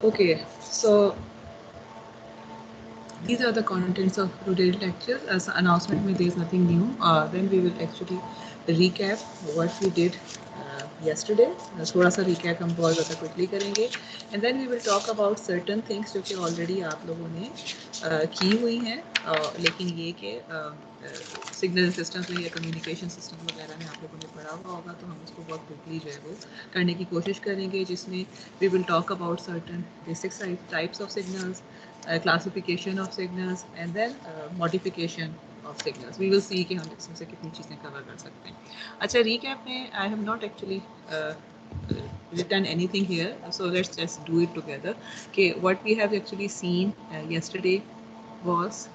Okay, so these are the contents of today's lecture. As announcement में there is nothing new. Then we will actually recap what we did yesterday. थोड़ा सा recap हम बहुत ज़्यादा quickly करेंगे. And then we will talk about certain things जो कि already आप लोगों ने की हुई हैं. लेकिन ये कि सिग्नल सिस्टम्स में या कम्युनिकेशन सिस्टम वगैरह में आप लोगों ने पढ़ा हुआ होगा तो हम उसको बहुत क्विकली जो है वो करने की कोशिश करेंगे जिसमें we will talk about certain basic types of signals classification of signals and then modification of signals. We will see कि हम इसमें से कितनी चीज़ें cover कर सकते हैं. अच्छा recap में I have not actually written anything here, so let's just do it together. कि what we have actually seen yesterday was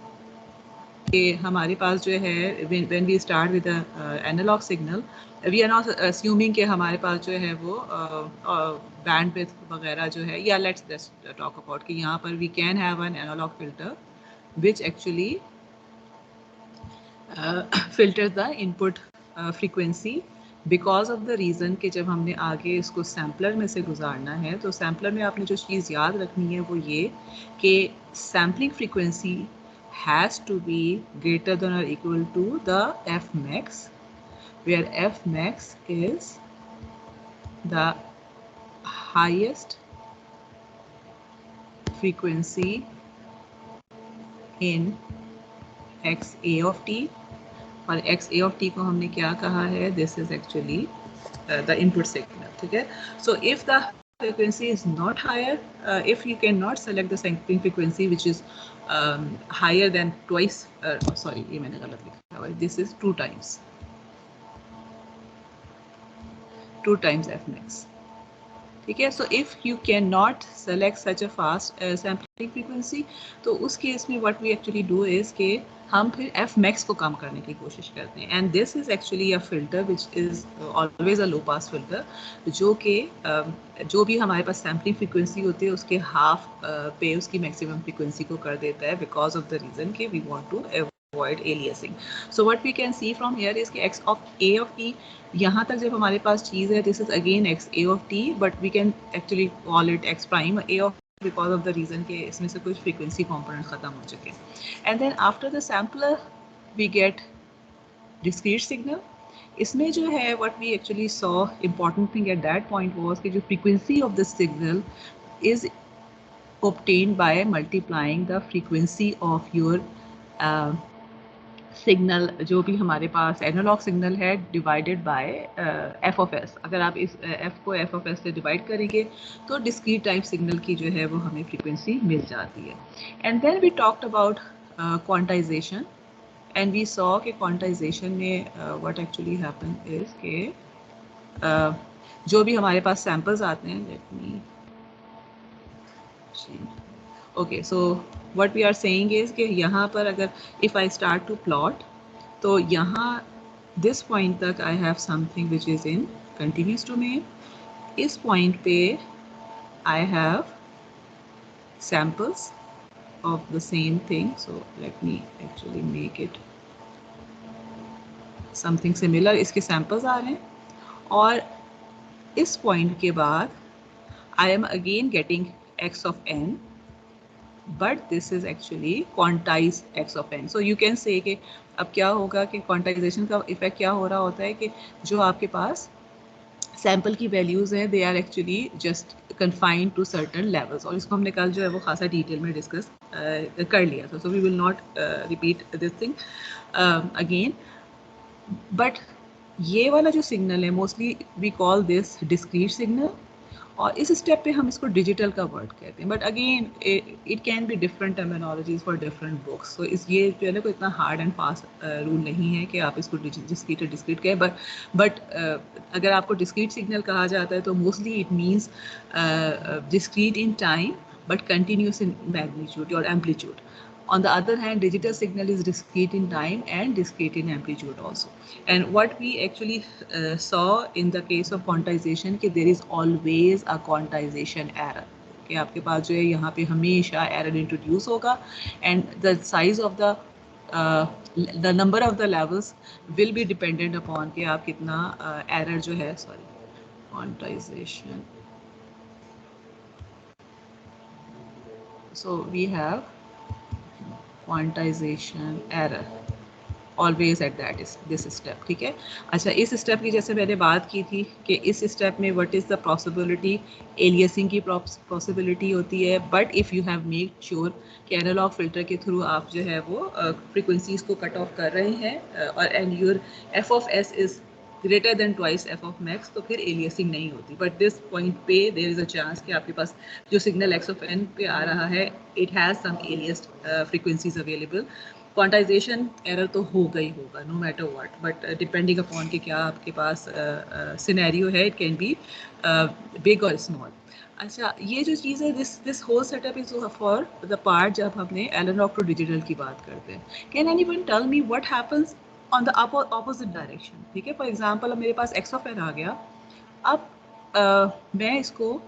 कि हमारे पास जो है when we start with the analog signal we are not assuming कि हमारे पास जो है वो bandwidth वगैरह जो है या let's just talk about कि यहाँ पर we can have an analog filter which actually filters the input frequency because of the reason कि जब हमने आगे इसको सैम्पलर में से गुजारना है तो सैम्पलर में आपने जो चीज़ याद रखनी है वो ये कि sampling frequency has to be greater than or equal to the f max, where f max is the highest frequency in x a of t और x a of t को हमने क्या कहा है, this is actually the input signal. ठीक है, so if the frequency is not higher, if you cannot select the sampling frequency which is higher than twice, sorry ये मैंने गलत लिखा हुआ है, this is two times f max. ठीक है, so if you cannot select such a fast sampling frequency तो उस केस में what we actually do is कि हम फिर f max को कम करने की कोशिश करते हैं and this is actually a filter which is always a low pass filter जो कि जो भी हमारे पास sampling frequency होती है उसके half पे उसकी maximum frequency को कर देता है because of the reason कि we want to avoid aliasing. So what we can see from here is कि x of a of t यहाँ तक जब हमारे पास चीज़ है this is again x a of t but we can actually call it x prime a of because of the reason कि इसमें से कुछ frequency component ख़त्म हो चुके and then after the sampler we get discrete signal. इसमें जो है what we actually saw important thing at that point was कि जो frequency of the signal is obtained by multiplying the frequency of your signal जो भी हमारे पास analogue signal है divided by F of S. अगर आप इस एफ को एफ ऑफ एस से डिवाइड करेंगे तो डिस्क्रीट टाइप सिग्नल की जो है वो हमें फ्रीक्वेंसी मिल जाती है. And then we talked about quantization and we saw कि क्वांटाइजेशन में व्हाट एक्चुअली हैपन इज के जो भी हमारे पास सैम्पल्स आते हैं let me okay so what we are saying is कि यहाँ पर अगर if I start to plot तो यहाँ this point तक I have something which is in continuous domain. इस point पे I have samples of the same thing. So let me actually make it something similar. इसके samples आ रहे हैं और इस point के बाद I am again getting x of n. But this is actually quantized x of n. So you can say कि अब क्या होगा कि क्वांटाइजेशन का इफेक्ट क्या हो रहा होता है कि जो आपके पास सैम्पल की वैल्यूज़ हैं they are actually just confined to certain levels और इसको हमने कल जो है वो खासा डिटेल में डिस्कस कर लिया था. So we will not repeat this thing again but ये वाला जो सिग्नल है mostly we call this discrete signal और इस स्टेप पे हम इसको डिजिटल का वर्ड कहते हैं. But again it can be different terminologies for different books. So इस ये जो है ना कोई इतना हार्ड एंड फास्ट रूल नहीं है कि आप इसको डिस्क्रीट कहें. बट अगर आपको डिस्क्रीट सिग्नल कहा जाता है तो mostly it means discrete in time but continuous in magnitude or amplitude. On the other hand, digital signal is discrete in time and discrete in amplitude also. And what we actually saw in the case of quantization कि there is always a quantization error. कि आपके पास जो है यहाँ पे हमेशा error introduce होगा and the size of the number of the levels will be dependent upon कि आप कितना error जो है quantization so we have quantization error always at that is this step, ठीक है। अच्छा, इस स्टेप की जैसे मैंने बात की थी कि इस स्टेप में what is the possibility, aliasing की पॉसिबिलिटी होती है, but if you have make sure कि एनालॉग फिल्टर के थ्रू आप जो है वो फ्रिक्वेंसीज को कट ऑफ कर रहे हैं और and your F of S is greater than twice F of max, तो फिर एलियसिंग नहीं होती। बट दिस पॉइंट पे देयर इज़ अ चांस कि आपके पास जो सिग्नल एक्स ऑफ एन पे आ रहा है it has some aliased frequencies available. Quantization error तो होगा ही होगा no matter what, but depending upon कि क्या आपके पास सिनेरियो है, इट कैन बी बिग और स्मॉल। अच्छा, ये जो चीज़ है this whole setup is for the part जब हमने एनालॉग टू डिजिटल की बात करते हैं। Can anyone tell me what happens on the opposite direction? ठीक है, फॉर एग्जांपल अब मेरे पास एक्स ऑफ एन आ गया, अब मैं इसको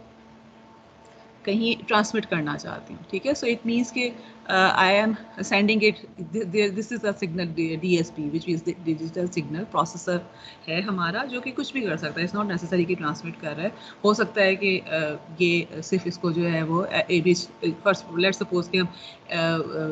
कहीं ट्रांसमिट करना चाहती हूँ, ठीक है। सो इट मीन्स कि I am sending it, this is a signal DSP which is digital signal processor है हमारा, जो कि कुछ भी कर सकता है, इट्स नॉट नेसेसरी कि ट्रांसमिट कर रहा है। हो सकता है कि ये सिर्फ इसको जो है वो फर्स्ट लेट्स सपोज कि हम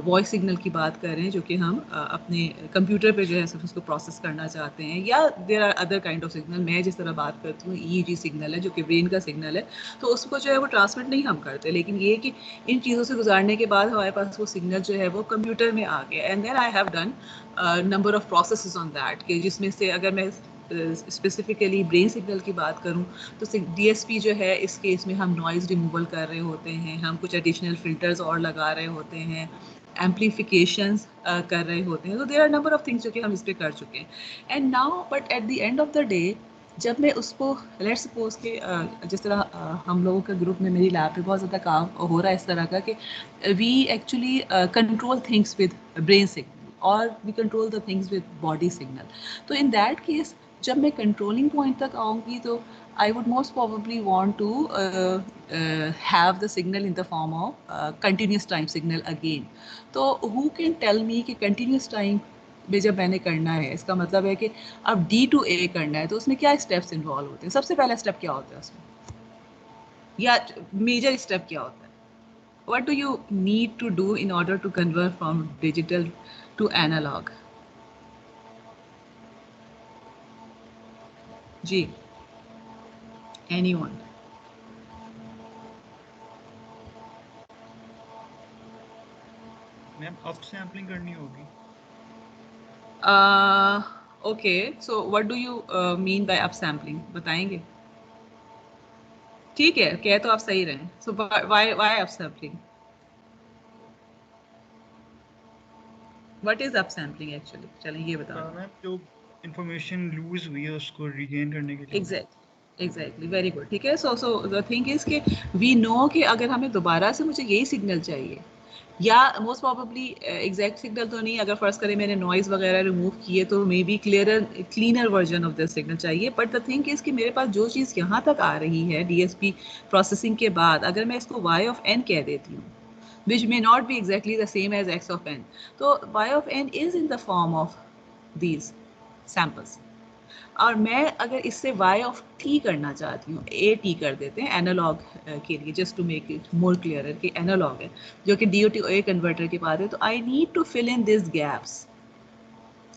वॉइस सिग्नल की बात कर रहे हैं जो कि हम अपने कंप्यूटर पे जो है सिर्फ उसको प्रोसेस करना चाहते हैं, या there are other kind of signal. मैं जिस तरह बात करती हूँ EEG सिग्नल है जो कि ब्रेन का सिग्नल है, तो उसको जो है वो ट्रांसमिट नहीं हम करते, लेकिन ये कि इन चीज़ों से गुजारने के बाद हमारे पास वो सिग्नल जो है वो कंप्यूटर में आ गया, and then I have done number of processes on that, कि जिसमें से अगर मैं स्पेसिफिकली ब्रेन सिग्नल की बात करूं तो DSP जो है इस केस में हम नॉइज़ रिमूवल कर रहे होते हैं, हम कुछ एडिशनल फिल्टर्स और लगा रहे होते हैं, एम्पलीफिकेशंस कर रहे होते हैं, तो there are number of things जो कि हम इस पर कर चुके हैं। And now but at the end of the day जब मैं उसको लेट्स सपोज के जिस तरह हम लोगों के ग्रुप में मेरी लैब पे बहुत ज़्यादा काम हो रहा है इस तरह का कि we actually control things with brain signal और we control the things with body signal. तो इन दैट केस जब मैं कंट्रोलिंग पॉइंट तक आऊँगी तो I would most probably want to have the signal in the form of continuous time signal again. तो who can tell me कि continuous time में जब मैंने करना है, इसका मतलब है कि अब D to A करना है, तो उसमें क्या स्टेप्स इन्वॉल्व होते हैं? सबसे पहला स्टेप क्या होता है उसमें, या मेजर स्टेप क्या होता है? What do you need to do in order to convert from digital to analog? जी, anyone? मैम अप सैम्पलिंग करनी होगी। Okay, so what do you mean by up sampling, बताएंगे? ठीक है, कह तो आप सही रहे हैं। So why up sampling? What is up sampling actually? चलें ये बता दो। मैम जो इंफॉर्मेशन लूज हुई है उसको रिगेन करने के लिए। एग्जैक्टली वेरी गुड, ठीक है। सो द थिंग इज कि वी नो कि अगर हमें दोबारा से मुझे यही सिग्नल चाहिए, या मोस्ट प्रोबेबली एग्जैक्ट सिग्नल तो नहीं, अगर फर्स्ट करें मैंने नॉइज़ वगैरह रिमूव किए तो may be cleaner version of this signal चाहिए। बट द थिंग इज़ कि मेरे पास जो चीज़ यहाँ तक आ रही है DSP प्रोसेसिंग के बाद, अगर मैं इसको y ऑफ n कह देती हूँ, which may not be exactly the same as x of n, तो y of n is in the form of these samples। और मैं अगर इससे y ऑफ t करना चाहती हूँ, AT कर देते हैं एनालॉग के लिए, just to make it more clear कि एनालॉग है जो कि DO to A कन्वर्टर के बाद है, तो I need to fill in this gaps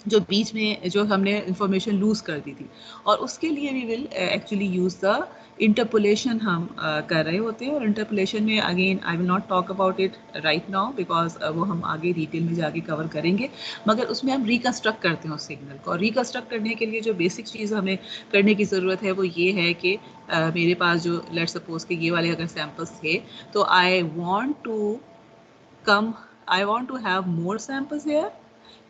जो बीच में जो हमने इंफॉर्मेशन लूज कर दी थी, और उसके लिए we will actually use the interpolation हम कर रहे होते हैं। और इंटरपोलेशन में again I will not talk about it right now because वो हम आगे डिटेल में जाके कवर करेंगे, मगर उसमें हम रिकन्स्ट्रक्ट करते हैं उस सिग्नल को। और रिकन्स्ट्रक्ट करने के लिए जो बेसिक चीज़ हमें करने की ज़रूरत है वो ये है कि मेरे पास जो लेट सपोज के ये वाले अगर सैम्पल्स थे, तो I want to have more samples here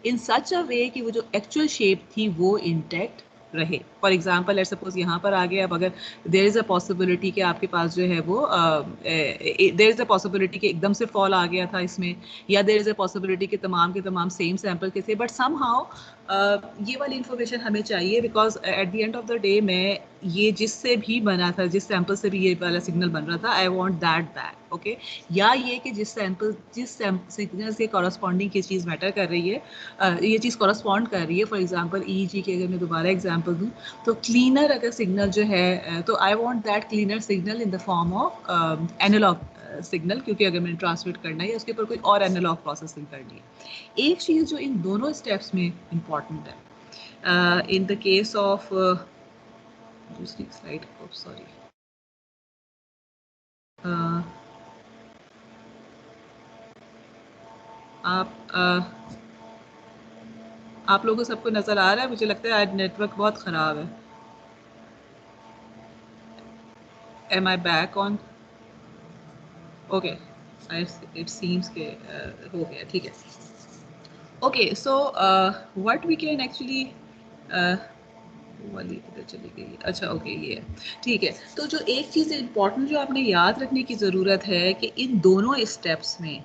in such a way कि वो जो एक्चुअल शेप थी वो इंटैक्ट रहे। फॉर एग्जाम्पल लेट्स सपोज यहाँ पर आ गया, अब अगर देयर इज़ अ पॉसिबिलिटी कि आपके पास जो है वो देयर इज़ अ पॉसिबिलिटी कि एकदम से फॉल आ गया था इसमें, या देयर इज़ अ पॉसिबिलिटी कि तमाम के तमाम सेम सैम्पल के थे, बट सम हाउ ये वाली इन्फॉर्मेशन हमें चाहिए because at the end of the day मैं ये जिससे भी बना था, जिस सैम्पल से भी ये वाला सिग्नल बन रहा था, I want that back, okay. या ये कि जिस सिग्नल के कॉरस्पॉन्डिंग की चीज़ मैटर कर रही है, ये चीज़ कॉरस्पॉन्ड कर रही है। फॉर एग्जांपल EEG की अगर मैं दोबारा एग्जांपल दूँ, तो क्लीनर अगर सिग्नल जो है तो I want that cleaner signal in the form of analog signal, क्योंकि अगर मैंने ट्रांसमिट करना है उसके ऊपर कोई और एनालॉग प्रोसेसिंग करनी है। एक चीज़ जो इन दोनों स्टेप्स में इम्पॉर्टेंट है इन द केस ऑफ दूसरी स्लाइड, सॉरी, आप लोगों को सबको नज़र आ रहा है? मुझे लगता है आज नेटवर्क बहुत ख़राब है। Am I back on? Okay, it seems के हो गया, ठीक है। Okay, so what we can actually वाली इधर चली गई, अच्छा ओके ये है, ठीक है। तो जो एक चीज़ इम्पॉर्टेंट जो आपने याद रखने की ज़रूरत है कि इन दोनों स्टेप्स में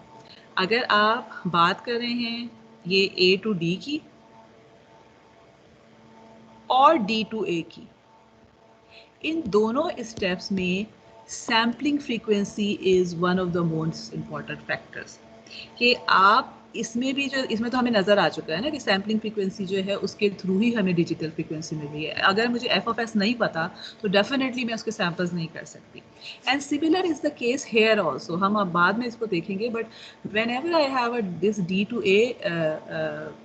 अगर आप बात कर रहे हैं ये A to D की और D to A की, इन दोनों स्टेप्स में sampling frequency is one of the most important factors. कि आप इसमें भी जो इसमें तो हमें नज़र आ चुका है ना कि सैम्पलिंग फ्रीक्वेंसी जो है उसके थ्रू ही हमें डिजिटल फ्रीक्वेंसी मिल रही है। अगर मुझे एफ ऑफ एस नहीं पता तो डेफिनेटली मैं उसके सैम्पल्स नहीं कर सकती। And similar is the case here also, हम अब बाद में इसको देखेंगे, but whenever I have this D to A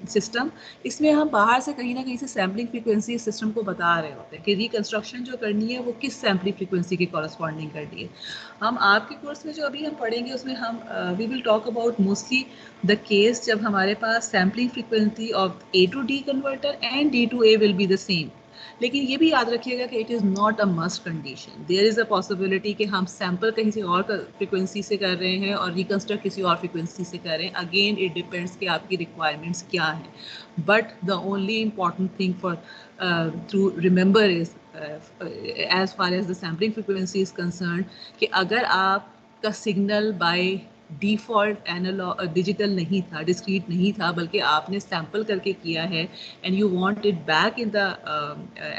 system, इसमें हम बाहर से कहीं ना कहीं से सैम्पलिंग फ्रीक्वेंसी सिस्टम को बता रहे होते हैं कि रिकन्स्ट्रक्शन जो करनी है वो किस सैम्पलिंग फ्रीक्वेंसी के कॉरस्पॉन्डिंग करनी है। हम आपके कोर्स में जो अभी हम पढ़ेंगे उसमें हम we will talk about mostly the case जब हमारे पास sampling frequency of A to D converter and D to A will be the same. लेकिन ये भी याद रखिएगा कि it is not a must condition, there is a possibility कि हम सैम्पल कहीं से और फ्रीक्वेंसी से कर रहे हैं और रिकन्स्ट्रक्ट किसी और फ्रीक्वेंसी से कर रहे हैं। अगेन इट डिपेंड्स कि आपकी रिक्वायरमेंट्स क्या हैं, but the only important thing for to remember is as far as the sampling frequency is concern कि अगर आपका signal by default analog digital नहीं था, डिस्क्रीट नहीं था, बल्कि आपने सैम्पल करके किया है and you want it back in the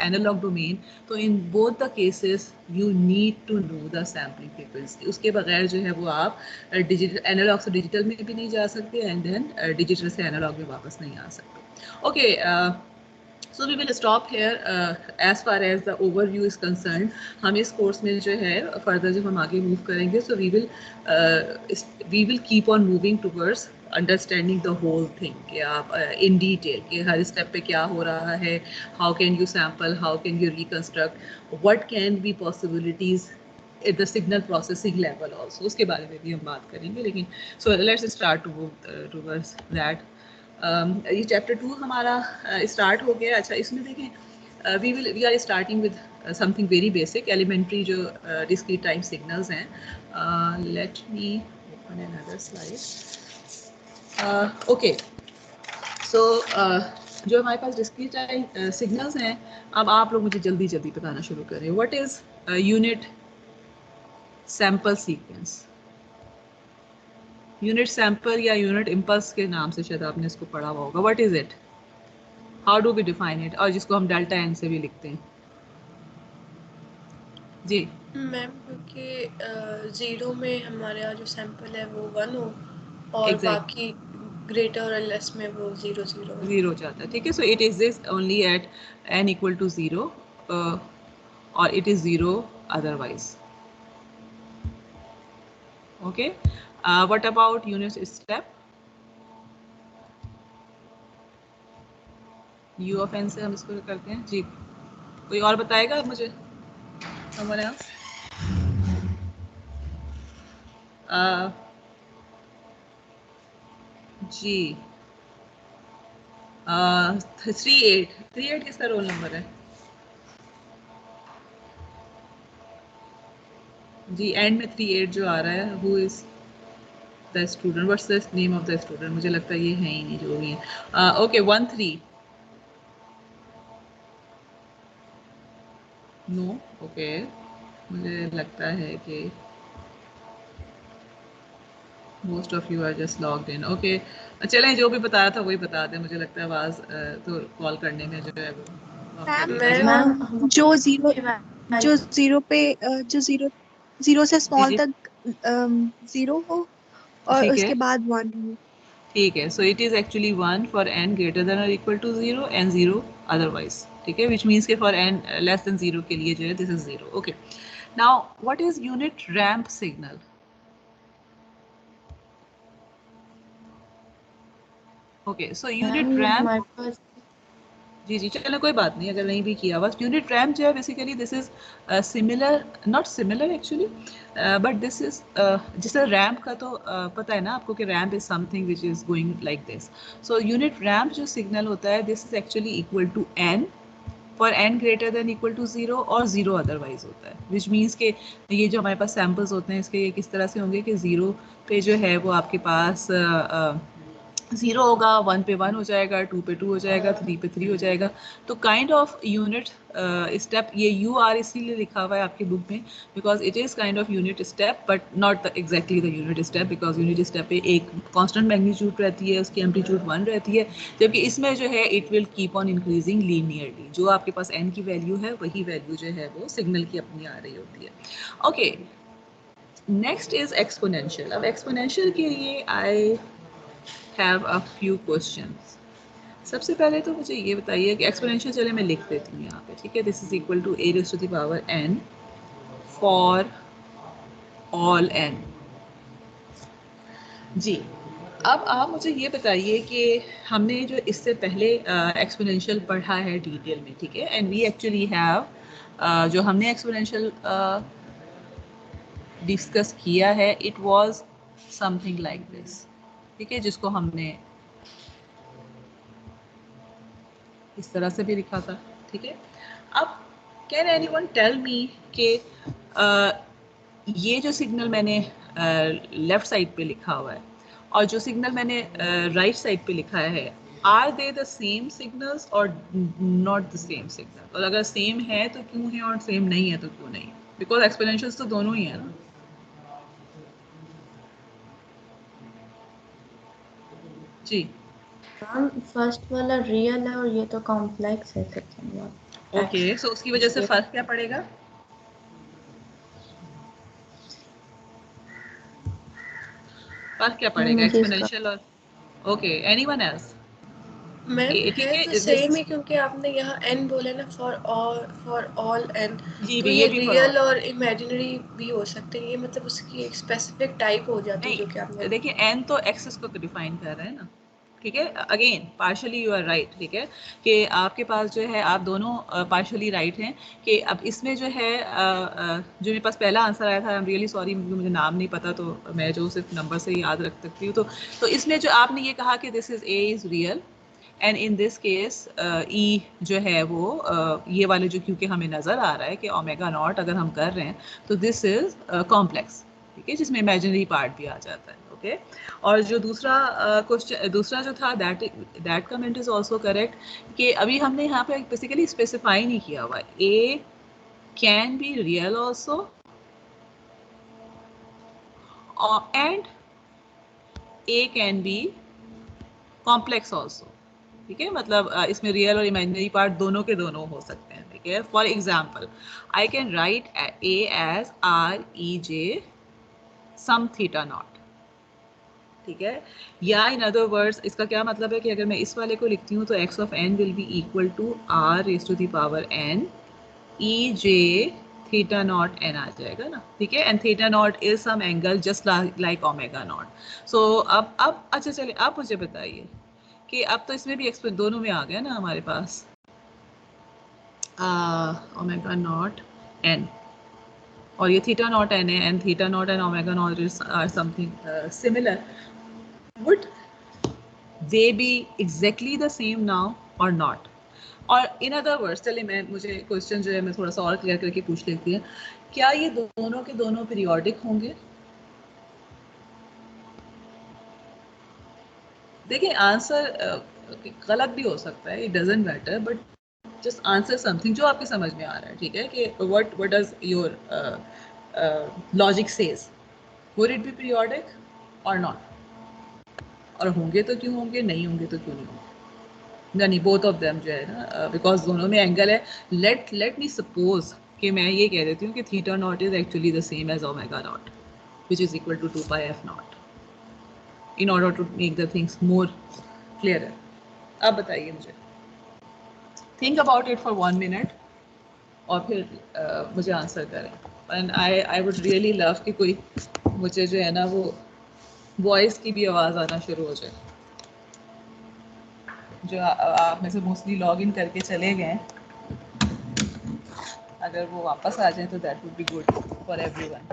analog domain, तो in both the cases you need to know the sampling frequency. उसके बगैर जो है वो आप डिजिटल एनालॉग से डिजिटल में भी नहीं जा सकते एंड देन डिजिटल से एनालॉग में वापस नहीं आ सकते। Okay, so we will stop here as far as the overview is concerned. हम इस कोर्स में जो है फर्दर जब हम आगे मूव करेंगे so we will keep on moving towards understanding the whole thing कि आप in detail कि हर स्टेप पे क्या हो रहा है, how can you sample, how can you reconstruct, what can be possibilities at the signal processing level also, उसके बारे में भी हम बात करेंगे। लेकिन so let's start to move towards that. ये चैप्टर 2 हमारा स्टार्ट हो गया। अच्छा, इसमें देखें we are starting with something very basic elementary जो डिस्क्रीट टाइम सिग्नल्स हैं। Let me open another slide. Okay, so जो हमारे पास डिस्क्रीट टाइम सिग्नल्स हैं, अब आप लोग मुझे जल्दी जल्दी बताना शुरू करें। What is unit sample sequence? Unit sample या यूनिट इम्पल्स के नाम से शायद आपने इसको पढ़ा हुआ होगा। What is it? How do we define it? और जिसको हम डेल्टा एन से भी लिखते हैं। जी मैम, क्योंकि जीरो में हमारे यहाँ जो सैंपल है वो 1 हो और बाकी ग्रेटर और लेस में वो 0 0 हो जाता है। ठीक है, so it is this only at n equal to 0 और it is 0 otherwise. Okay, what about unit step? u of n से हम इसको करते हैं। जी, कोई और बताएगा मुझे? someone else? जी 38 किसका रोल नंबर है? जी एंड में 38 जो आ रहा है, who is the student? What's the name of the student? मुझे लगता है ये है ही नहीं जो भी है। Okay 13 no. ओके, मुझे लगता है कि most of you are just logged in. Okay, चलें, जो भी बता रहा था वही बता दें। मुझे लगता है आवाज़ तो कॉल करने में जो है मैम जो जीरो पे जो जीरो से स्मॉल तक 0 हो और उसके बाद 1 हो। ठीक है, so it is actually 1 for n greater then और इक्वल टू 0 and 0 otherwise, ठीक है, which means कि for n less than 0 के लिए जो है this is 0. Okay, now what is unit ramp signal? Okay, so unit ramp, जी जी चलो कोई बात नहीं अगर नहीं भी किया हुआ. यूनिट रैम्प जो है basically this is similar, not similar actually, but this is जैसे रैम्प का तो पता है ना आपको कि ramp is something which is going like this. So unit ramp जो सिग्नल होता है this is actually equal to n for n greater than equal to 0 और 0 अदरवाइज होता है, विच मीन्स के ये जो हमारे पास सैम्पल्स होते हैं इसके ये किस तरह से होंगे कि 0 पे जो है वो आपके पास 0 होगा, 1 पे 1 हो जाएगा, 2 पे 2 हो जाएगा, 3 पे 3 हो जाएगा. तो काइंड ऑफ यूनिट स्टेप, ये यू आर इसीलिए लिखा हुआ है आपकी बुक में because it is kind of unit step but not exactly the unit step, because unit step पे एक कांस्टेंट मैग्नीट्यूड रहती है, उसकी एम्पलीट्यूड 1 रहती है, जबकि इसमें जो है it will keep on increasing linearly. जो आपके पास n की वैल्यू है वही वैल्यू जो है वो सिग्नल की अपनी आ रही होती है. Okay, next is exponential. अब एक्सपोनेंशियल के लिए आई have a few questions. सबसे पहले तो मुझे ये बताइए कि एक्सपोनेंशियल, चले मैं लिख देती हूँ यहाँ पे, ठीक है. This is equal to a raised to the power n for all n. जी, अब आप मुझे ये बताइए कि हमने जो इससे पहले एक्सपोनेंशियल पढ़ा है डिटेल में, ठीक है, एंड वी एक्चुअली हैव जो हमने एक्सपोनेंशियल डिस्कस किया है it was something like this, ठीक है, जिसको हमने इस तरह से भी लिखा था, ठीक है. अब कैन एनीवन टेल मी कि ये जो सिग्नल मैंने लेफ्ट साइड पे लिखा हुआ है और जो सिग्नल मैंने राइट साइड पे लिखा है, are they the same signals और नॉट द सेम सिग्नल? और अगर सेम है तो क्यों है और सेम नहीं है तो क्यों नहीं? बिकॉज एक्सपोनेंशियल्स तो दोनों ही है ना. जी, फर्स्ट वाला रियल है और ये तो कॉम्प्लेक्स है सेकंड वाला. ओके, सो उसकी वजह से फर्क क्या पड़ेगा? फर्क क्या पड़ेगा एक्सपोनेंशियल और ओके, एनीवन एल्स? मैम ठीक है तो सेम ही, क्योंकि आपने यहाँ n बोले ना, फॉर ऑल n, जी तो भी ये भी रियल और इमेजिनरी भी हो सकते हैं. ये मतलब उसकी एक स्पेसिफिक टाइप हो जाती है जो कि आपने. देखिए n तो एक्सिस को डिफाइन कर रहे हैं ना, ठीक है. Again partially you are right, ठीक है, कि आपके पास जो है आप दोनों पार्शली राइट हैं. कि अब इसमें जो है जो मेरे पास पहला आंसर आया था, आई एम रियली सॉरी, मुझे नाम नहीं पता तो मैं जो सिर्फ नंबर से याद रख सकती हूँ. तो इसमें जो आपने ये कहा कि this is a is real and in this case E जो है वो ये वाले जो, क्योंकि हमें नज़र आ रहा है कि ओमेगा नॉट अगर हम कर रहे हैं तो दिस इज कॉम्प्लेक्स, ठीक है, जिसमें इमेजिनरी पार्ट भी आ जाता है. ओके, और जो दूसरा क्वेश्चन दूसरा जो था that comment is also correct कि अभी हमने यहाँ पे बेसिकली स्पेसिफाई नहीं किया हुआ. A can be real also and A can be complex also, ठीक है. मतलब इसमें रियल और इमेजिनरी पार्ट दोनों के दोनों हो सकते हैं, ठीक है. For example I can write a as r e j some theta naught, ठीक है. या इन अदर वर्ड्स इसका क्या मतलब है कि अगर मैं इस वाले को लिखती हूँ तो x of n will be equal to r raise to the power n e j theta not n आ जाएगा ना, ठीक है. And theta not is some angle just like omega not. So अब अच्छा चलिए आप मुझे बताइए कि अब तो इसमें भी एक्सप्लेन दोनों में आ गया ना हमारे पास ओमेगा नॉट n और ये थीटा नॉट n है and theta naught and omega naught or something similar. Would they be exactly the same now or not? और in other words, चलिए मुझे क्वेश्चन जो है मैं थोड़ा सा और क्लियर करके पूछ लेती हूँ, क्या ये दोनों के दोनों पीरियोडिक होंगे? देखिए आंसर गलत भी हो सकता है, it doesn't matter, but just answer something जो आपके समझ में आ रहा है, ठीक है, कि what does your logic says, would it be periodic और नॉट? और होंगे तो क्यों होंगे, नहीं होंगे तो क्यों नहीं होंगे? नहीं, बोथ ऑफ देम जो है ना, बिकॉज दोनों में एंगल है. लेट मी सपोज कि मैं ये कह देती हूँ कि theta not is actually the same as omega naught which is equal to 2 pi f naught, in order to make the things more clear. अब बताइए मुझे. Think about it for 1 minute और फिर मुझे आंसर करें. And I would really love कि कोई मुझे जो है ना वो वॉइस की भी आवाज़ आना शुरू हो जाए. जो आप में से मोस्टली लॉग इन करके चले गए, अगर वो वापस आ जाए तो that would be good for everyone.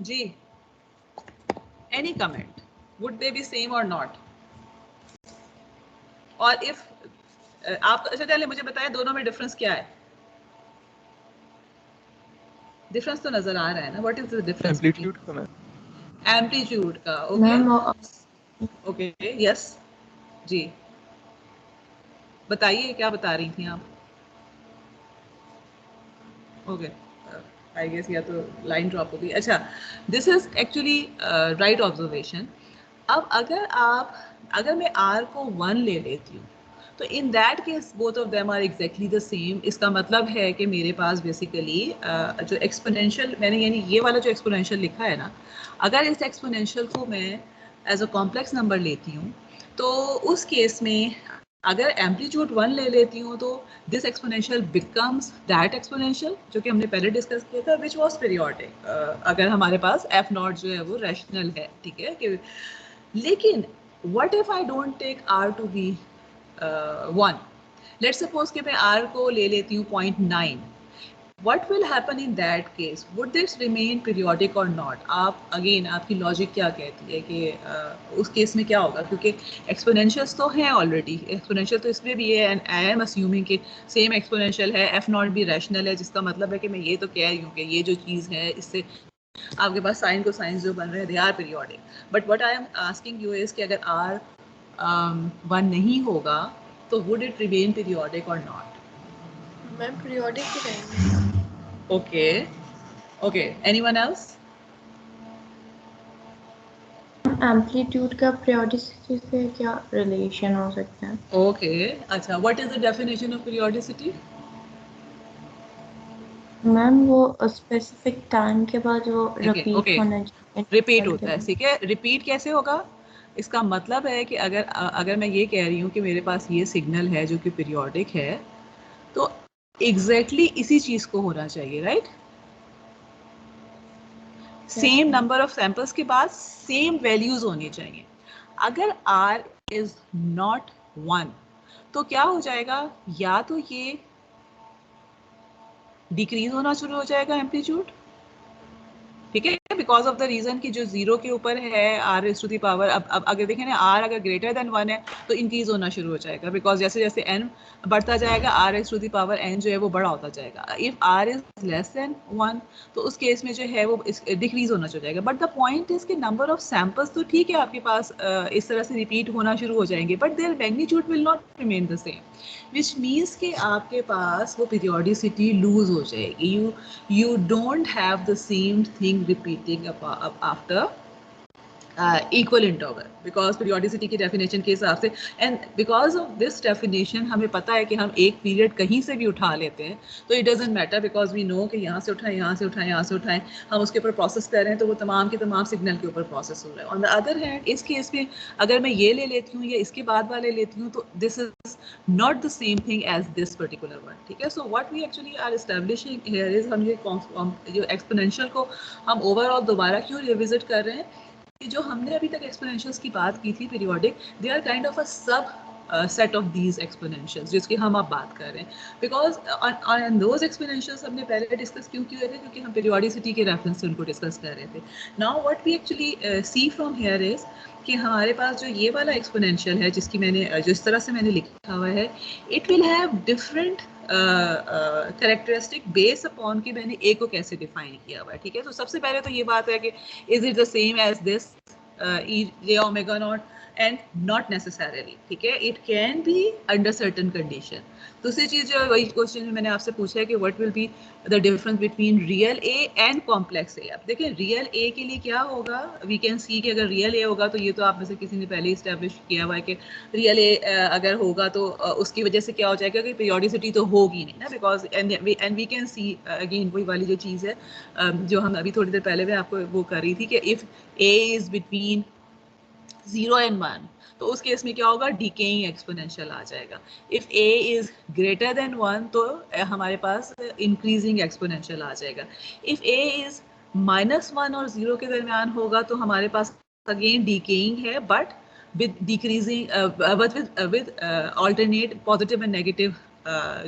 जी, any comment? Would they be same और नॉट? और इफ आप अच्छा पहले मुझे बताएं दोनों में डिफरेंस क्या है? डिफरेंस तो नजर आ रहा है ना. What is the difference? Amplitude का मैम. एम्पलीट्यूड का. Ma'am okay. यस जी, बताइए क्या बता रही थी आप? ओके, आई गेस या तो लाइन ड्रॉप हो गई. अच्छा, this is actually right observation. अब अगर मैं r को 1 ले लेती हूँ तो in that case both of them are exactly the same. इसका मतलब है कि मेरे पास बेसिकली जो एक्सपोनेंशियल मैंने यानी ये वाला जो एक्सपोनेंशियल लिखा है ना, अगर इस एक्सपोनेंशियल को मैं एज अ कॉम्प्लेक्स नंबर लेती हूँ तो उस केस में अगर एम्पलीट्यूड 1 ले लेती हूँ तो this exponential becomes that exponential जो कि हमने पहले डिस्कस किया था, विच वॉज पीरियोडिक. अगर हमारे पास f नॉट जो है वो रैशनल है, ठीक है. कि लेकिन what if I don't take r to be 1? Let's suppose कि मैं r को ले लेती हूँ 0.9. What will happen in that case? Would this remain periodic or not? आप again आपकी लॉजिक क्या कहती है कि उस केस में क्या होगा? क्योंकि एक्सपोनेंशियल्स तो हैं ऑलरेडी. एक्सपोनेंशियल तो इसलिए भी है, एंड आई एम अस्यूमिंग कि सेम एक्सपोनेंशियल है, एफ नॉट भी रैशनल है, जिसका मतलब है कि मैं ये तो कह रही हूँ कि ये जो चीज़ है इससे आपके पास साइन को साइंस जो बन रहे हैं they are periodic. But what I am asking you is कि अगर आर 1 नहीं होगा तो वुड इट रिमेन पीरियोडिक और नॉट? मैम पीरियोडिक ही रहेंगे. Okay okay, anyone else? Amplitude का पीरियोडिसिटी से क्या रिलेशन हो सकता है? ओके, अच्छा, what is the definition of periodicity? Ma'am वो स्पेसिफिक टाइम के बाद वो रिपीट okay. होना चाहिए. रिपीट होता है, ठीक है. रिपीट कैसे होगा? इसका मतलब है कि अगर मैं ये कह रही हूँ कि मेरे पास ये सिग्नल है जो कि पीरियोडिक है तो एग्जैक्टली इसी चीज को होना चाहिए, right? Same number of samples के बाद सेम वैल्यूज होनी चाहिए. अगर r इज नॉट 1 तो क्या हो जाएगा? या तो ये डिक्रीज होना शुरू हो जाएगा एम्पलीट्यूड, ठीक है, बिकॉज ऑफ द रीजन कि जो जीरो के ऊपर है r raise to the power. अब अगर देखें ना, r अगर ग्रेटर देन 1 है तो इंक्रीज होना शुरू हो जाएगा, बिकॉज जैसे जैसे n बढ़ता जाएगा r raise to the power n जो है वो बड़ा होता जाएगा. If r is less than 1 तो उस केस में जो है वो डिक्रीज होना शुरू हो जाएगा. बट द पॉइंट इज कि नंबर ऑफ सैंपल्स तो ठीक है आपके पास इस तरह से रिपीट होना शुरू हो जाएंगे, but there magnitude will not remain the same, which means कि आपके पास वो पीरियोडिसिटी लूज हो जाएगी. you don't have the same thing repeating after equal interval, because periodicity की definition के हिसाब से, and because of this definition हमें पता है कि हम एक पीरियड कहीं से भी उठा लेते हैं तो it doesn't matter, because we know कि यहाँ से उठाएं, यहाँ से उठाएं, यहाँ से उठाएं, हम उसके ऊपर प्रोसेस कर रहे हैं तो वो तमाम के तमाम सिग्नल के ऊपर प्रोसेस हो रहा है. ऑन द अदर हैंड इस केस में अगर मैं ये ले लेती हूँ या इसके बाद वाले लेती हूँ तो this is not the same thing as this particular one, ठीक है. So what we actually are establishing here is, हम ये जो एक्सपोनेंशियल को हम ओवरऑल दोबारा क्यों रिविजिट कर रहे हैं कि जो हमने अभी तक एक्सपोनेंशियल्स की बात की थी periodic, they are kind of a subset of these एक्सपोनेंशियल्स जिसकी हम अब बात कर रहे हैं. बिकॉज ऑन दोज एक्सपोनेंशियल्स हमने पहले डिस्कस क्यों किए थे? क्योंकि हम पीरियोडिसिटी के रेफरेंस से उनको डिस्कस कर रहे थे. Now what we actually see from here is कि हमारे पास जो ये वाला एक्सपोनेंशियल है जिसकी मैंने जिस तरह से मैंने लिखा हुआ है, it will have different characteristic base upon कि मैंने ए को कैसे डिफाइन किया हुआ है, ठीक है. तो सबसे पहले तो ये बात है कि is it the same as this e omega naught, and not necessarily, ठीक है. It can be under certain condition. दूसरी चीज जो वही क्वेश्चन में मैंने आपसे पूछा है कि what will be the difference between real A and complex A. अब देखिए रियल ए के लिए क्या होगा, वी कैन सी कि अगर रियल ए होगा तो ये तो आप में से किसी ने पहले इस्टेब्लिश किया हुआ है कि रियल ए अगर होगा तो उसकी वजह से क्या हो जाएगा कि पीरियोडिसिटी तो होगी नहीं ना, because and we can see again वही वाली जो चीज़ है जो हम अभी थोड़ी देर पहले भी आपको वो कर रही थी कि if A is between 0 and 1, तो उस केस में क्या होगा, डीकेइंग एक्सपोनेंशियल आ जाएगा. If a is greater than 1 तो हमारे पास इंक्रीजिंग एक्सपोनेंशियल आ जाएगा. इफ a इज -1 और 0 के दरमियान होगा तो हमारे पास अगेन डीकेइंग है, but with decreasing with alternate positive and negative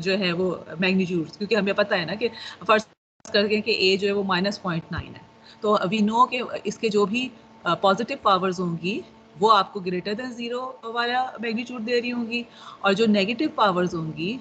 जो है वो मैग्नीट्यूड्स, क्योंकि हमें पता है ना कि फर्स्ट करके कि a जो है वो -0.9 है, तो वी नो कि इसके जो भी पॉजिटिव पावर्स होंगी वो आपको ग्रेटर देन 0 वाला मैग्नीट्यूड दे रही होंगी, और जो नेगेटिव पावर्स होंगी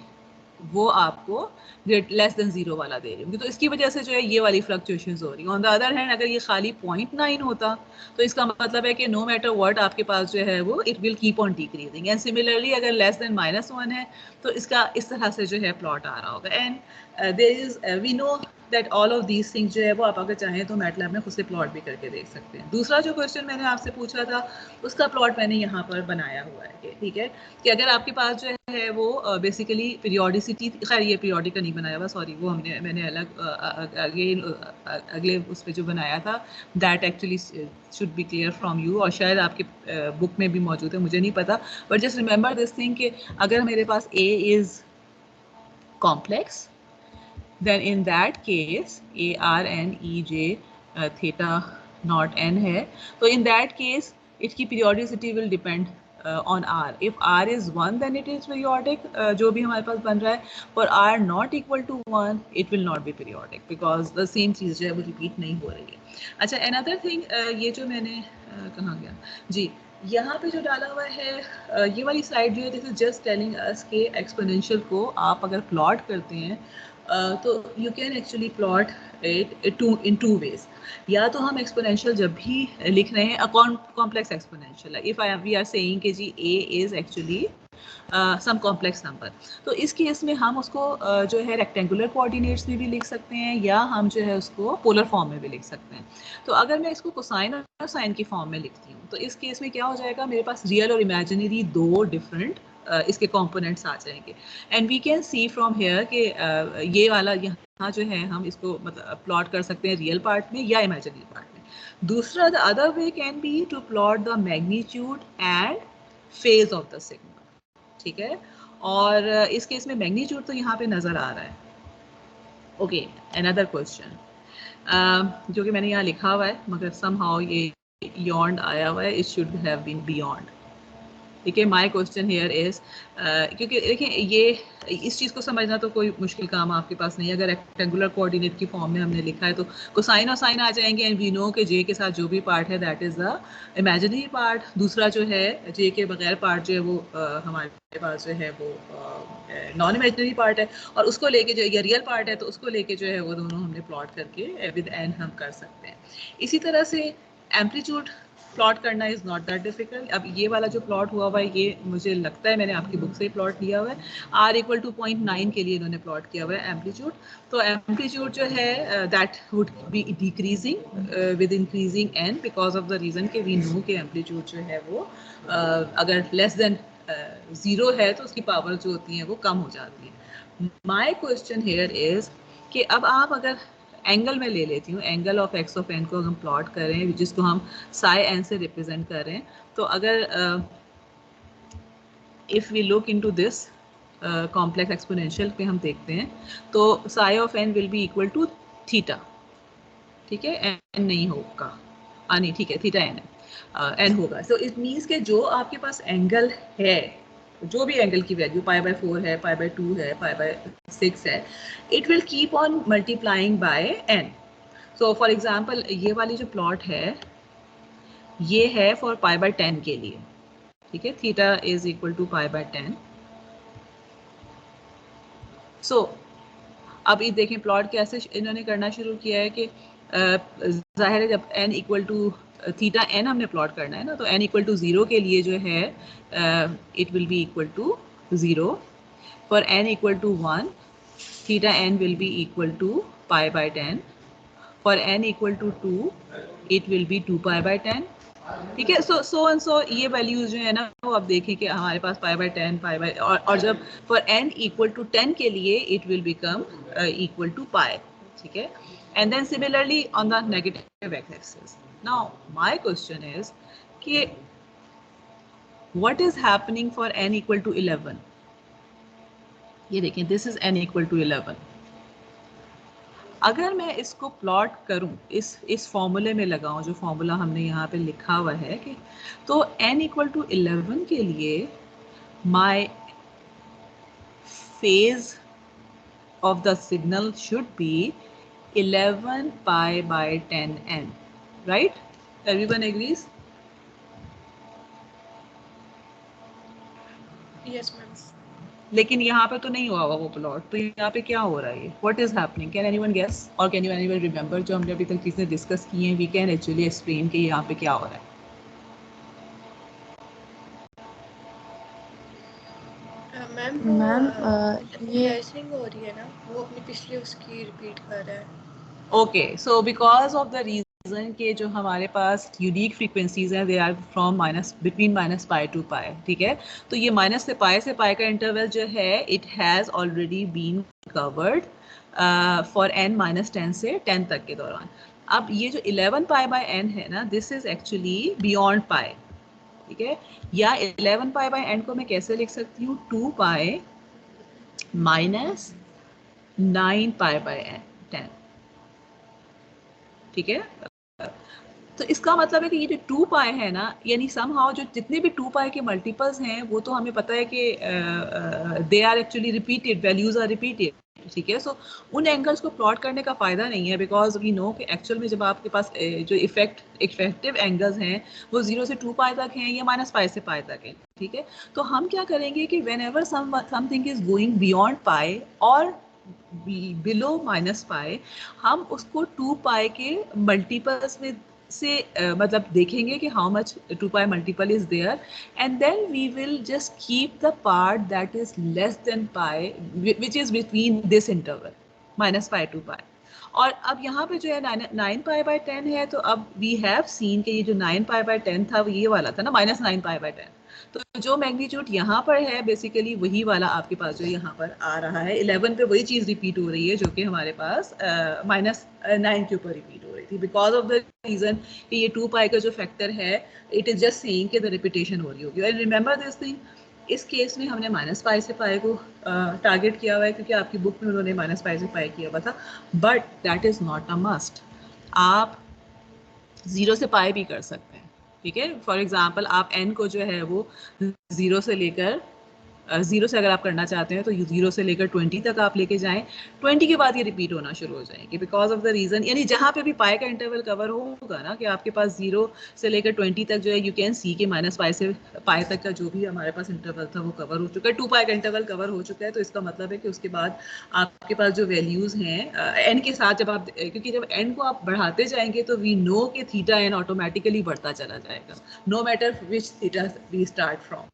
वो आपको लेस देन 0 वाला दे रही होंगी. तो इसकी वजह से जो है ये वाली फ्लक्चुएशंस हो रही हैं. ऑन द अदर हैंड अगर ये खाली 0.9 होता तो इसका मतलब है कि नो मैटर व्हाट आपके पास जो है वो it will keep on decreasing. And similarly अगर लेस देन -1 है तो इसका इस तरह से जो है प्लॉट आ रहा होगा. And there is we know that all of these things जो है वो आप अगर चाहें तो मैटलैब में खुद से प्लॉट भी करके देख सकते हैं. दूसरा जो क्वेश्चन मैंने आपसे पूछा था उसका प्लॉट मैंने यहाँ पर बनाया हुआ है, ठीक है, कि अगर आपके पास जो है वो बेसिकली पीरियोडिसिटी, खैर ये पीरियोडिक का नहीं बनाया हुआ, सॉरी, वो मैंने अलग अगले उस पर जो बनाया था that actually should be clear from you, और शायद आपके बुक में भी मौजूद है, मुझे नहीं पता, but just remember this thing कि अगर मेरे पास a is complex then in that case a r n e j theta not n है, तो in that case इसकी periodicity will depend on r. if r is 1 then it is periodic, जो भी हमारे पास बन रहा है. for r not equal to 1 it will not be periodic because the same चीज़ जो है वो repeat नहीं हो रही है. अच्छा, another thing, ये जो मैंने कहाँ गया जी, यहाँ पे जो डाला हुआ है ये वाली स्लाइड जो है this is just telling us के एक्सपोनेंशियल को आप अगर प्लॉट करते हैं तो you can actually plot it in two ways. या तो हम एक्सपोनेंशियल जब भी लिख रहे हैं कॉम्प्लेक्स एक्सपोनेंशियल है, इफ वी आर सेइंग कि G a is actually some complex number, तो इस केस में हम उसको जो है रेक्टेंगुलर कोऑर्डिनेट्स में भी लिख सकते हैं या हम जो है उसको पोलर फॉर्म में भी लिख सकते हैं. तो अगर मैं इसको कोसाइन और साइन की फॉर्म में लिखती हूँ तो इस केस में क्या हो जाएगा, मेरे पास रियल और इमेजिनरी दो डिफरेंट इसके कंपोनेंट्स आ जाएंगे. And we can see from here कि ये वाला यहाँ जो है हम इसको मतलब प्लॉट कर सकते हैं रियल पार्ट में या इमेजिनरी पार्ट में. दूसरा the other way can be to plot the magnitude and phase of the signal, ठीक है, और इस केस में मैग्नीट्यूड तो यहाँ पे नजर आ रहा है. ओके, अनदर क्वेश्चन जो कि मैंने यहाँ लिखा हुआ है मगर समहाउ ये बियॉन्ड आया हुआ है, it should have been beyond. ठीक है, माय क्वेश्चन हियर इज, क्योंकि देखिए ये इस चीज़ को समझना तो कोई मुश्किल काम आपके पास नहीं है. अगर रेक्टेंगुलर कोऑर्डिनेट की फॉर्म में हमने लिखा है तो कोसाइन और साइन आ जाएंगे, एंड वी नो कि जे के साथ जो भी पार्ट है that is the imaginary part. दूसरा जो है जे के बगैर पार्ट जो है वो हमारे पास जो है वो नॉन इमेजिनरी पार्ट है, और उसको लेके जो ये रियल पार्ट है तो उसको लेके जो है वो दोनों हमने प्लॉट करके विद एन हम कर सकते हैं. इसी तरह से एम्पलीट्यूड प्लॉट करना इज़ नॉट दैट डिफिकल्ट. अब ये वाला जो प्लॉट हुआ हुआ है ये मुझे लगता है मैंने आपकी बुक से ही प्लॉट लिया हुआ है. r इक्वल टू 0.9 के लिए इन्होंने प्लॉट किया हुआ है एम्पलीट्यूड. तो एम्पलीट्यूड जो है that would B decreasing with increasing n because of the reason कि वी नो कि एम्पलीट्यूड जो है वो अगर लेस देन 0 है तो उसकी पावर जो होती है वो कम हो जाती है. माई क्वेश्चन हेयर इज़ कि अब आप अगर एंगल में ले लेती हूँ, angle of x of n को हम प्लॉट करें जिसको हम साई एन से रिप्रेजेंट कर रहे हैं, तो अगर if we look into this complex exponential पे हम देखते हैं तो psi of n will be equal to theta. ठीक है, एन नहीं होगा, नहीं ठीक है, थीटा एन है, एन होगा. सो इट मीन्स के जो आपके पास एंगल है, जो भी एंगल की वैल्यू π/4 है, π/2 है, π/6 है, it will keep on multiplying by n. So for example ये वाली जो प्लॉट है ये है फॉर π/10 के लिए. ठीक है, थीटा इज इक्वल टू π/10. सो अब ये देखें प्लॉट कैसे इन्होंने करना शुरू किया है कि जाहिर है जब n equal to theta n हमने प्लॉट करना है ना, तो n इक्वल टू 0 के लिए जो है it will be equal to 0. For n equal to 1 theta n will be equal to π/10. For n equal to 2 it will be 2π/10. ठीक है, सो ये वैल्यूज जो है ना वो आप देखें कि हमारे पास π/10 और जब फॉर n इक्वल टू 10 के लिए it will become equal to pi. ठीक है, and then similarly on the negative x-axis. Now my question is कि What is happening for n equal to 11? ये देखें, this is n equal to 11. अगर मैं इसको प्लॉट करूं, इस फॉर्मूले में लगाऊं जो फॉर्मूला हमने यहाँ पे लिखा हुआ है कि तो n इक्वल टू 11 के लिए my phase of the signal should be 11 pi by 10n, right? Everyone agrees? Yes, ma'am. लेकिन यहाँ पे तो नहीं हुआ हुआ वो प्लॉट, तो यहाँ पे क्या हो रहा है? What is happening? Can anyone guess और कैन यू एनीवन रिमेंबर? जो हमने अभी तक चीज़ें डिस्कस की हैं, वी कैन एक्चुअली एक्सप्लेन कि यहाँ पे क्या हो रहा है. मैम ये एलियासिंग हो रही है ना, वो अपनी पिछली उसकी रिपीट कर रहा है. Okay, so because of the reason के जो हमारे पास यूनिक फ्रीक्वेंसीज हैं, they are from minus between minus pi to pi. ठीक है, तो ये माइनस से पाई का इंटरवल जो है, it has already been covered for n minus 10 से 10 तक के दौरान. अब ये जो 11 पाई बाय n है ना, दिस इज एक्चुअली बियॉन्ड पाई. ठीक है, या 11 पाई बाय n को मैं कैसे लिख सकती हूँ? 2 पाई माइनस 9 पाई बाय 10. ठीक है, तो इसका मतलब है कि ये जो 2 पाई है ना, यानी समहाउ जो जितने भी 2 पाई के मल्टीपल्स हैं वो तो हमें पता है कि they are actually repeated, values are repeated. ठीक है, सो उन एंगल्स को प्लॉट करने का फ़ायदा नहीं है, बिकॉज वी नो कि एक्चुअल में जब आपके पास जो इफेक्टिव एंगल्स हैं वो 0 से 2 पाई तक हैं या माइनस पाई से पाई तक हैं. ठीक है, तो हम क्या करेंगे कि whenever something is going beyond pi और बिलो माइनस पाई, हम उसको 2 पाई के मल्टीपल्स में से मतलब देखेंगे कि how much 2 pi multiple is there, and then we will just keep the part that is less than pi which is between this interval minus pi to pi. और अब यहाँ पे जो है 9 पाई बाय 10 है, तो अब वी हैव सीन कि ये जो 9 पाई बाय 10 था वो ये वाला था ना, माइनस 9 पाई बाय 10. तो जो मैग्नीट्यूड यहाँ पर है बेसिकली वही वाला आपके पास जो यहाँ पर आ रहा है. 11 पे वही चीज़ रिपीट हो रही है जो कि हमारे पास माइनस 9 के ऊपर रिपीट हो रही थी, बिकॉज ऑफ द रीज़न कि ये 2 पाई का जो फैक्टर है, इट इज़ जस्ट सेइंग कि द रिपीटेशन हो रही होगी. एंड रिमेंबर दिस थिंग, इस केस में हमने माइनस पाई से पाई को टारगेट किया हुआ है क्योंकि आपकी बुक में उन्होंने माइनस पाई से पाई किया हुआ था, but that is not a must. आप 0 से पाई भी कर सकते हैं. ठीक है, फॉर एग्जांपल आप n को जो है वो 0 से लेकर 0 से अगर आप करना चाहते हैं तो 0 से लेकर 20 तक आप लेके जाएं. 20 के बाद ये रिपीट होना शुरू हो जाएंगे बिकॉज ऑफ द रीज़न, यानी जहाँ पे भी पाई का इंटरवल कवर होगा ना कि आपके पास 0 से लेकर 20 तक जो है, यू कैन सी के माइनस पाई से पाई तक का जो भी हमारे पास इंटरवल था वो कवर हो चुका है. 2 पाई का इंटरवल कवर हो चुका है, तो इसका मतलब है कि उसके बाद आपके पास जो वैल्यूज़ हैं एन के साथ, जब आप क्योंकि जब एन को आप बढ़ाते जाएंगे तो वी नो कि थीटा एन ऑटोमेटिकली बढ़ता चला जाएगा, no matter which theta we start from.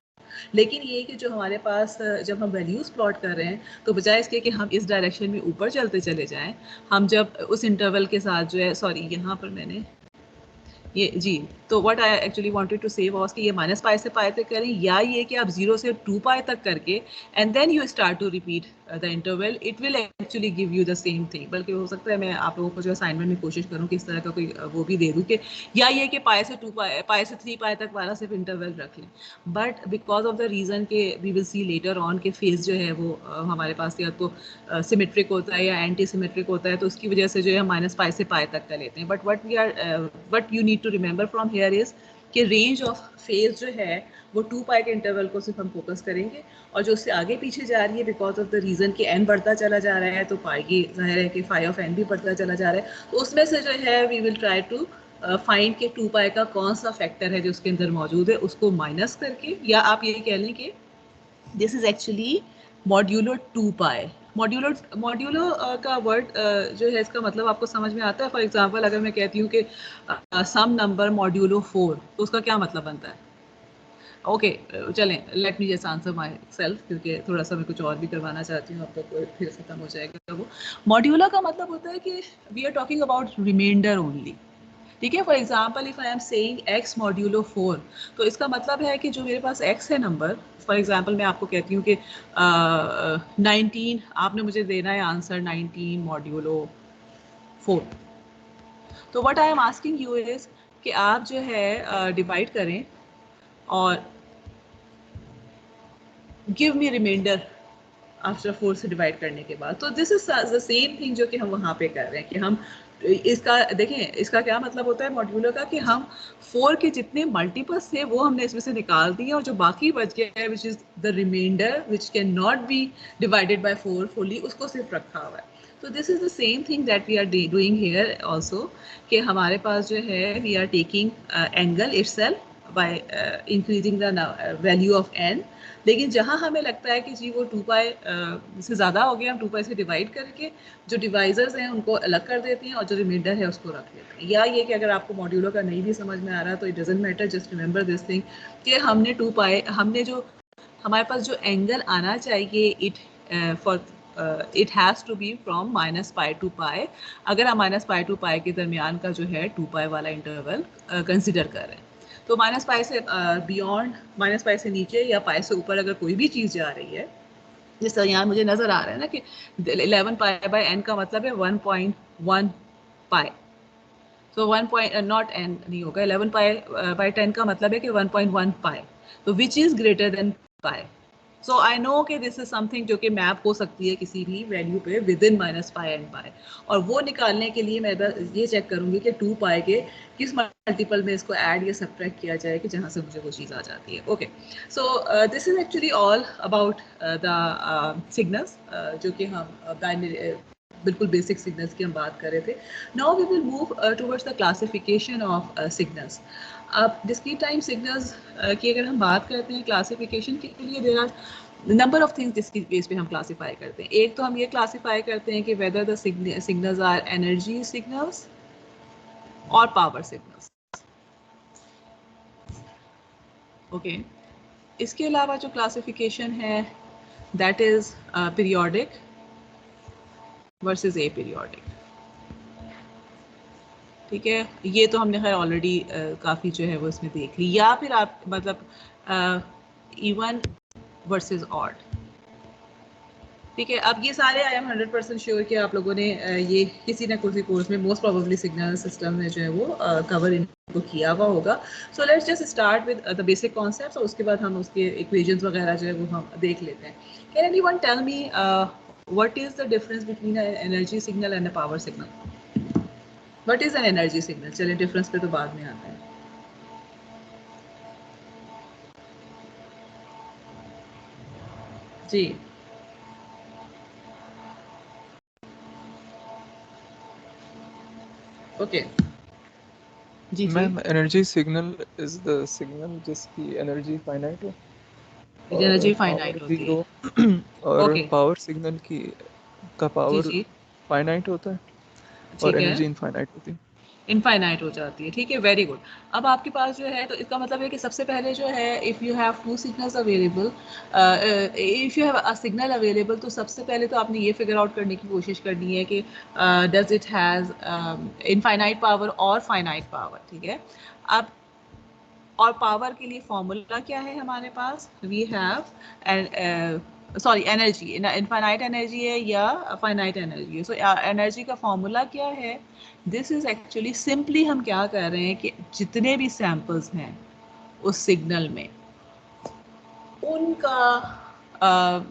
लेकिन ये कि जो हमारे पास जब हम वैल्यूज़ प्लॉट कर रहे हैं तो बजाय इसके कि हम इस डायरेक्शन में ऊपर चलते चले जाएं, हम जब उस इंटरवल के साथ जो है, सॉरी यहाँ पर मैंने ये जी, तो what I actually wanted to say was कि ये माइनस पाई से पाई तक करें, या ये कि आप 0 से 2 पाई तक करके and then you start to repeat the interval, it will actually give you the same thing. बल्कि हो सकता है मैं आप लोगों को जो असाइनमेंट में कोशिश करूँ कि इस तरह का कोई वो भी दे दूँ कि या ये कि पाई से 2 पाई से 3 पाई तक वाला सिर्फ इंटरवल रख लें. But because of the reason के we will see later on के फेज जो है वो हमारे पास या तो सिमेट्रिक होता है या एंटी सिमेट्रिक होता है, तो उसकी वजह से जो है माइनस पाई से पाई तक का लेते हैं. But what you need to remember from here is कि रेंज ऑफ फेज जो है वो 2 पाई के इंटरवल को सिर्फ हम फोकस करेंगे, और जो उससे आगे पीछे जा रही है बिकॉज ऑफ द रीज़न कि n बढ़ता चला जा रहा है, तो पाई की जाहिर है कि फाई ऑफ n भी बढ़ता चला जा रहा है, तो उसमें से जो है we will try to find के 2 पाई का कौन सा फैक्टर है जो उसके अंदर मौजूद है, उसको माइनस करके, या आप ये कह लें कि this is actually modulo 2 pi. Modulo का वर्ड जो है इसका मतलब आपको समझ में आता है? फॉर एग्जांपल अगर मैं कहती हूँ कि सम नंबर मॉड्यूलो 4, तो उसका क्या मतलब बनता है? ओके, चलें, late me just answer my self, क्योंकि थोड़ा सा मैं कुछ और भी करवाना चाहती हूँ, अब तक फिर खत्म हो जाएगा वो. मॉड्यूलो का मतलब होता है कि we are talking about reminder only. ठीक है, for example if I am saying x modulo 4, तो इसका मतलब है कि जो मेरे पास x है नंबर, फॉर एग्जाम्पल मैं आपको कहती हूँ कि 19, आपने मुझे देना है आंसर 19 मॉड्यूलो 4. तो what I am asking you is कि आप जो है डिवाइड करें और गिव मी रिमाइंडर आफ्टर 4 से डिवाइड करने के बाद। तो this is the same thing जो कि हम वहाँ पे कर रहे हैं कि हम इसका देखें, इसका क्या मतलब होता है मॉड्यूलर का, कि हम 4 के जितने मल्टीपल्स थे वो हमने इसमें से निकाल दिए और जो बाकी बच गया है which is the reminder which can not be divided by 4 fully, उसको सिर्फ रखा हुआ है। तो this is the same thing that we are doing here also, कि हमारे पास जो है we are taking angle itself by increasing the value of n, लेकिन जहाँ हमें लगता है कि जी वो 2 पाई से ज़्यादा हो गया, हम 2 पाई से डिवाइड करके जो डिवाइजर्स हैं उनको अलग कर देते हैं और जो रिमाइंडर है उसको रख लेते हैं। या ये कि अगर आपको मॉड्यूलो का नहीं भी समझ में आ रहा तो it doesn't matter, just remember this thing कि हमने 2 पाई, हमने जो हमारे पास जो एंगल आना चाहिए it has to be from -π to π, अगर हम -π to π के दरमियान का जो है 2 पाई वाला इंटरवल कंसिडर कर रहे हैं। तो -π से बियॉन्ड, -π से नीचे या पाई से ऊपर अगर कोई भी चीज़ जा रही है, जिस तरह यहाँ मुझे नज़र आ रहा है ना कि 11 पाई बाय n का मतलब है 1.1 पाई, तो 1 पॉइंट नॉट n नहीं होगा, 11 पाई बाय 10 का मतलब है कि 1.1 पाई, तो which is greater than pi. So I know कि दिस इज समथिंग जो कि मैप हो सकती है किसी भी वैल्यू पे विद इन -π एंड पाई, और वो निकालने के लिए मैं ये चेक करूँगी कि 2 पाई के किस मल्टीपल में इसको ऐड या सब्ट्रैक्ट किया जाए कि जहाँ से मुझे वो चीज़ आ जाती है। Okay, so this is actually all about the signals जो कि हम बिल्कुल बेसिक सिग्नल्स की हम बात कर रहे थे। Now we will move towards the classification of signals. अब डिस्क्रीट टाइम सिग्नल्स की अगर हम बात करते हैं क्लासिफिकेशन के लिए, there are number of things जिसकी बेस पे हम क्लासीफाई करते हैं। एक तो हम ये क्लासीफाई करते हैं कि whether the signals are energy signals और पावर सिग्नल्स। ओके, इसके अलावा जो क्लासिफिकेशन है that is periodic versus aperiodic. ठीक है, ये तो हमने खैर ऑलरेडी काफ़ी जो है वो इसमें देख ली। या फिर आप मतलब इवन वर्सेस ऑड। ठीक है, अब ये सारे आई एम 100% श्योर कि आप लोगों ने ये किसी ना किसी कोर्स में मोस्ट प्रोबेबली सिग्नल सिस्टम में जो है वो कवर इनको किया हुआ होगा। So let's just start with the basic concepts और उसके बाद हम उसके इक्वेशंस वगैरह जो है वो हम देख लेते हैं। Can anyone tell me what is the difference between an energy signal and a power signal? What is an energy signal? चलिए डिफरेंस पे तो बाद में आता है। जी ओके जी ma'am, energy signal is the signal जिसकी एनर्जी फाइनाइट हो एनर्जी और फाइनाइट पावर होती जीरो, है। और ओके पावर सिग्नल की का जी पावर जी फाइनाइट होता है और ठीक है, एनर्जी इनफाइनाइट होती है। इनफाइनाइट हो जाती है। ठीक है, वेरी गुड। अब आपके पास जो है तो इसका मतलब है कि सबसे पहले जो है if you have 2 signals available, if you have a signal available, तो सबसे पहले तो आपने ये फिगर आउट करने की कोशिश करनी है कि does it has infinite power और फाइनाइट पावर। ठीक है, अब और पावर के लिए फॉर्मूला क्या है हमारे पास? We have sorry energy, infinite energy है या फाइनाइट एनर्जी है। सो एनर्जी का फॉर्मूला क्या है? दिस इज एक्चुअली सिंपली हम क्या कर रहे हैं कि जितने भी सैंपल्स हैं उस सिग्नल में उनका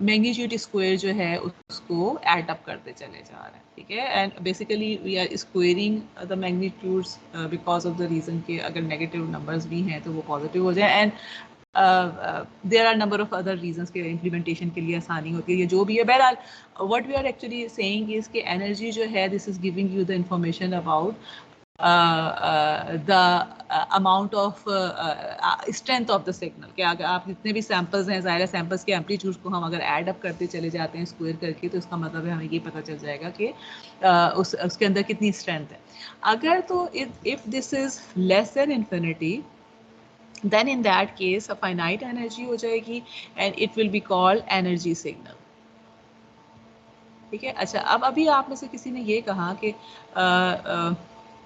मैग्नीट्यूड स्क्वायर जो है उसको ऐड अप करते चले जा रहे हैं। ठीक है, and basically we are squaring the magnitudes because of the reason कि अगर नेगेटिव नंबर्स भी हैं तो वो पॉजिटिव हो जाए, and there are number of other reasons के इम्प्लीमेंटेशन के लिए आसानी होती है, ये जो भी है। बहरहाल what we are actually saying is कि एनर्जी जो है this is giving you the information about the amount of strength of the signal, कि अगर आप जितने भी सैम्पल्स हैं, ज़ाहिर सैम्पल्स के एम्पलीट्यूड को हम अगर ऐड अप करते चले जाते हैं स्क्वायर करके, तो इसका मतलब है हमें ये पता चल जाएगा कि उसके अंदर कितनी स्ट्रेंथ है। अगर तो if this is less then infinity, then in that case a finite energy हो जाएगी and it will be called energy signal। ठीक है, अच्छा अब अभी आप में से किसी ने ये कहा कि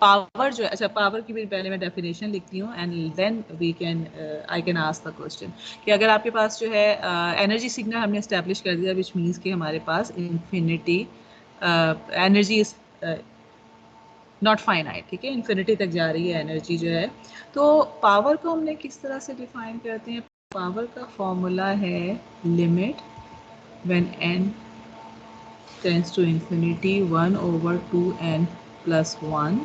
पावर जो है, अच्छा पावर की भी पहले मैं डेफिनेशन लिखती हूँ and then we can I can ask the question कि अगर आपके पास जो है एनर्जी सिग्नल हमने एस्टेब्लिश कर दिया, विच मीन्स कि हमारे पास infinity energy is not finite. ठीक है, इन्फिनिटी तक जा रही है एनर्जी जो है। तो पावर को हमने किस तरह से डिफाइन करते हैं? पावर का फॉर्मूला है limit when n tends to infinity 1/2n + 1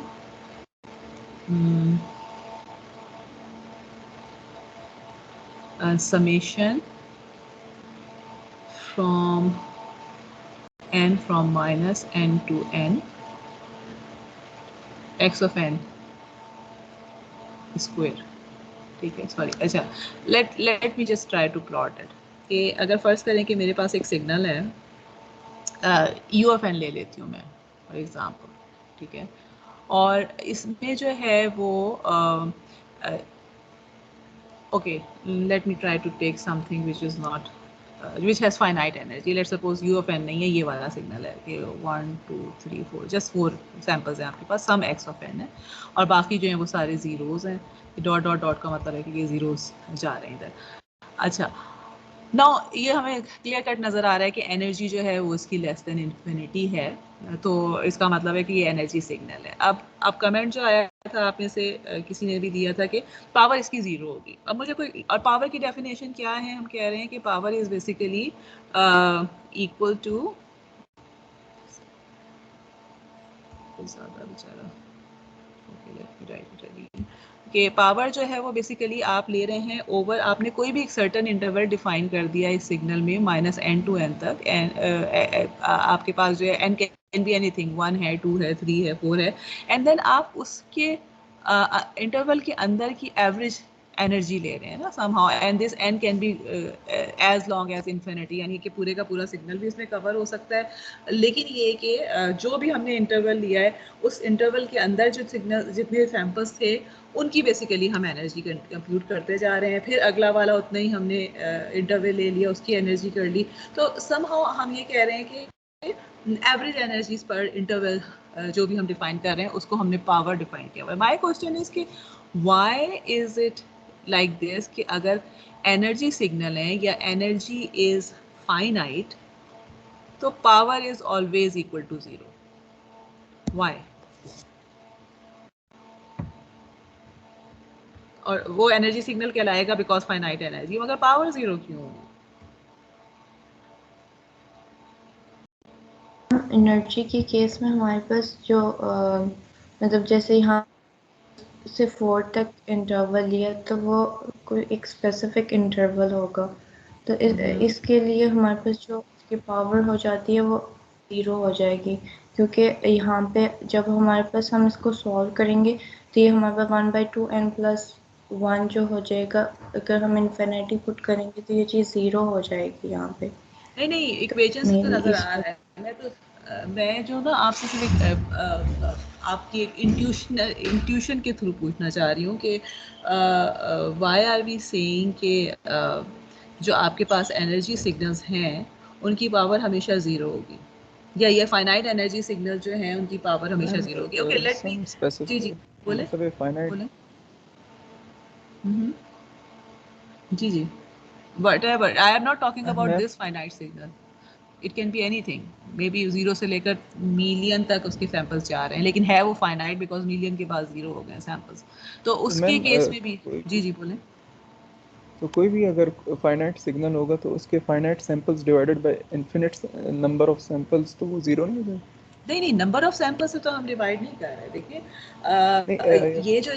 summation from n from -n to n x of n square. ठीक है, सॉरी, अच्छा, let me just try to plot it कि अगर फर्ज करें कि मेरे पास एक सिग्नल है, u ऑफ n ले लेती हूँ मैं फॉर एग्जांपल, ठीक है, और इसमें जो है वो okay, let me try to take something which is not which has finite energy. Let's suppose u of n नहीं है, ये वाला सिग्नल है कि 1 2 3 4 जस्ट 4 सैम्पल्स हैं आपके पास, सम x of n है और बाकी जो हैं वो सारे जीरोज़ हैं। डॉट डॉट डॉट का मतलब है कि ये जीरोज़ जा रहे हैं इधर। अच्छा, नाउ ये हमें क्लियर कट नज़र आ रहा है कि एनर्जी जो है वो इसकी लेस देन इन्फिनिटी है, तो इसका मतलब है कि ये एनर्जी सिग्नल है। अब कमेंट जो आया था आप में से किसी ने भी दिया था कि पावर इसकी ज़ीरो होगी। अब मुझे कोई, और पावर की डेफिनेशन क्या है, हम कह रहे हैं कि power is basically equal to, ज़्यादा बेचारा, okay let me write it again, कि पावर जो है वो बेसिकली आप ले रहे हैं ओवर, आपने कोई भी एक सर्टेन इंटरवल डिफाइन कर दिया इस सिग्नल में -n to n तक, आपके पास जो है n कैन बी एनीथिंग, 1 है, 2 है, 3 है, 4 है, एंड देन आप उसके इंटरवल के अंदर की एवरेज एनर्जी ले रहे हैं ना somehow, and this n can be as long as infinity, यानी कि पूरे का पूरा सिग्नल भी इसमें कवर हो सकता है। लेकिन ये कि जो भी हमने इंटरवल लिया है उस इंटरवल के अंदर जो सिग्नल, जितने सैम्पल्स थे उनकी बेसिकली हम एनर्जी कंप्यूट करते जा रहे हैं, फिर अगला वाला उतना ही हमने इंटरवल ले लिया, उसकी एनर्जी कर ली, तो समहाउ हम ये कह रहे हैं कि एवरेज एनर्जीज पर इंटरवल जो भी हम डिफाइन कर रहे हैं उसको हमने पावर डिफाइन किया हुआ है। माय क्वेश्चन इज कि why is it like this कि अगर एनर्जी सिग्नल है या एनर्जी इज फाइनाइट तो power is always equal to 0, why? और वो एनर्जी सिग्नल कहलाएगा बिकॉज फाइनाइट एनर्जी, मगर पावर 0 क्यों होगी? एनर्जी के केस में हमारे पास जो मतलब जैसे यहाँ से 4 तक इंटरवल लिया तो वो कोई एक स्पेसिफिक इंटरवल होगा, तो इसके लिए हमारे पास जो उसकी पावर हो जाती है वो 0 हो जाएगी, क्योंकि यहाँ पे जब हमारे पास हम इसको सॉल्व करेंगे तो ये हमारे पास 1/2n + 1 जो हो जाएगा, अगर हम इन्फिनिटी पुट करेंगे तो ये चीज़ 0 हो जाएगी यहाँ पे। नहीं इक्वेशन से तो नजर आ रहा है, मैं जो ना आपसे सिर्फ आपकी एक इंट्यूशन के थ्रू पूछना चाह रही हूँ कि व्हाई आर वी सेइंग कि जो आपके पास एनर्जी सिग्नल्स हैं उनकी पावर हमेशा 0 होगी, या ये फाइनाइट एनर्जी सिग्नल जो हैं उनकी पावर हमेशा 0 होगी। ओके लेट मी, जी बोले बोले, जी whatever, I am not talking about this finite signal, it can be anything, maybe 0 से लेकर मिलियन तक उसके सैंपल्स जा रहे हैं, लेकिन है वो फाइनाइट बिकॉज मिलियन के पास 0 हो गए सैंपल्स, तो उसके केस में भी जी बोले। तो कोई भी अगर फाइनाइट सिग्नल होगा तो उसके finite samples divided by infinite number of samples, तो वो 0 नहीं होगा? नहीं नंबर ऑफ सैंपल्स से तो हम डिवाइड नहीं कर रहे, देखिए ये जो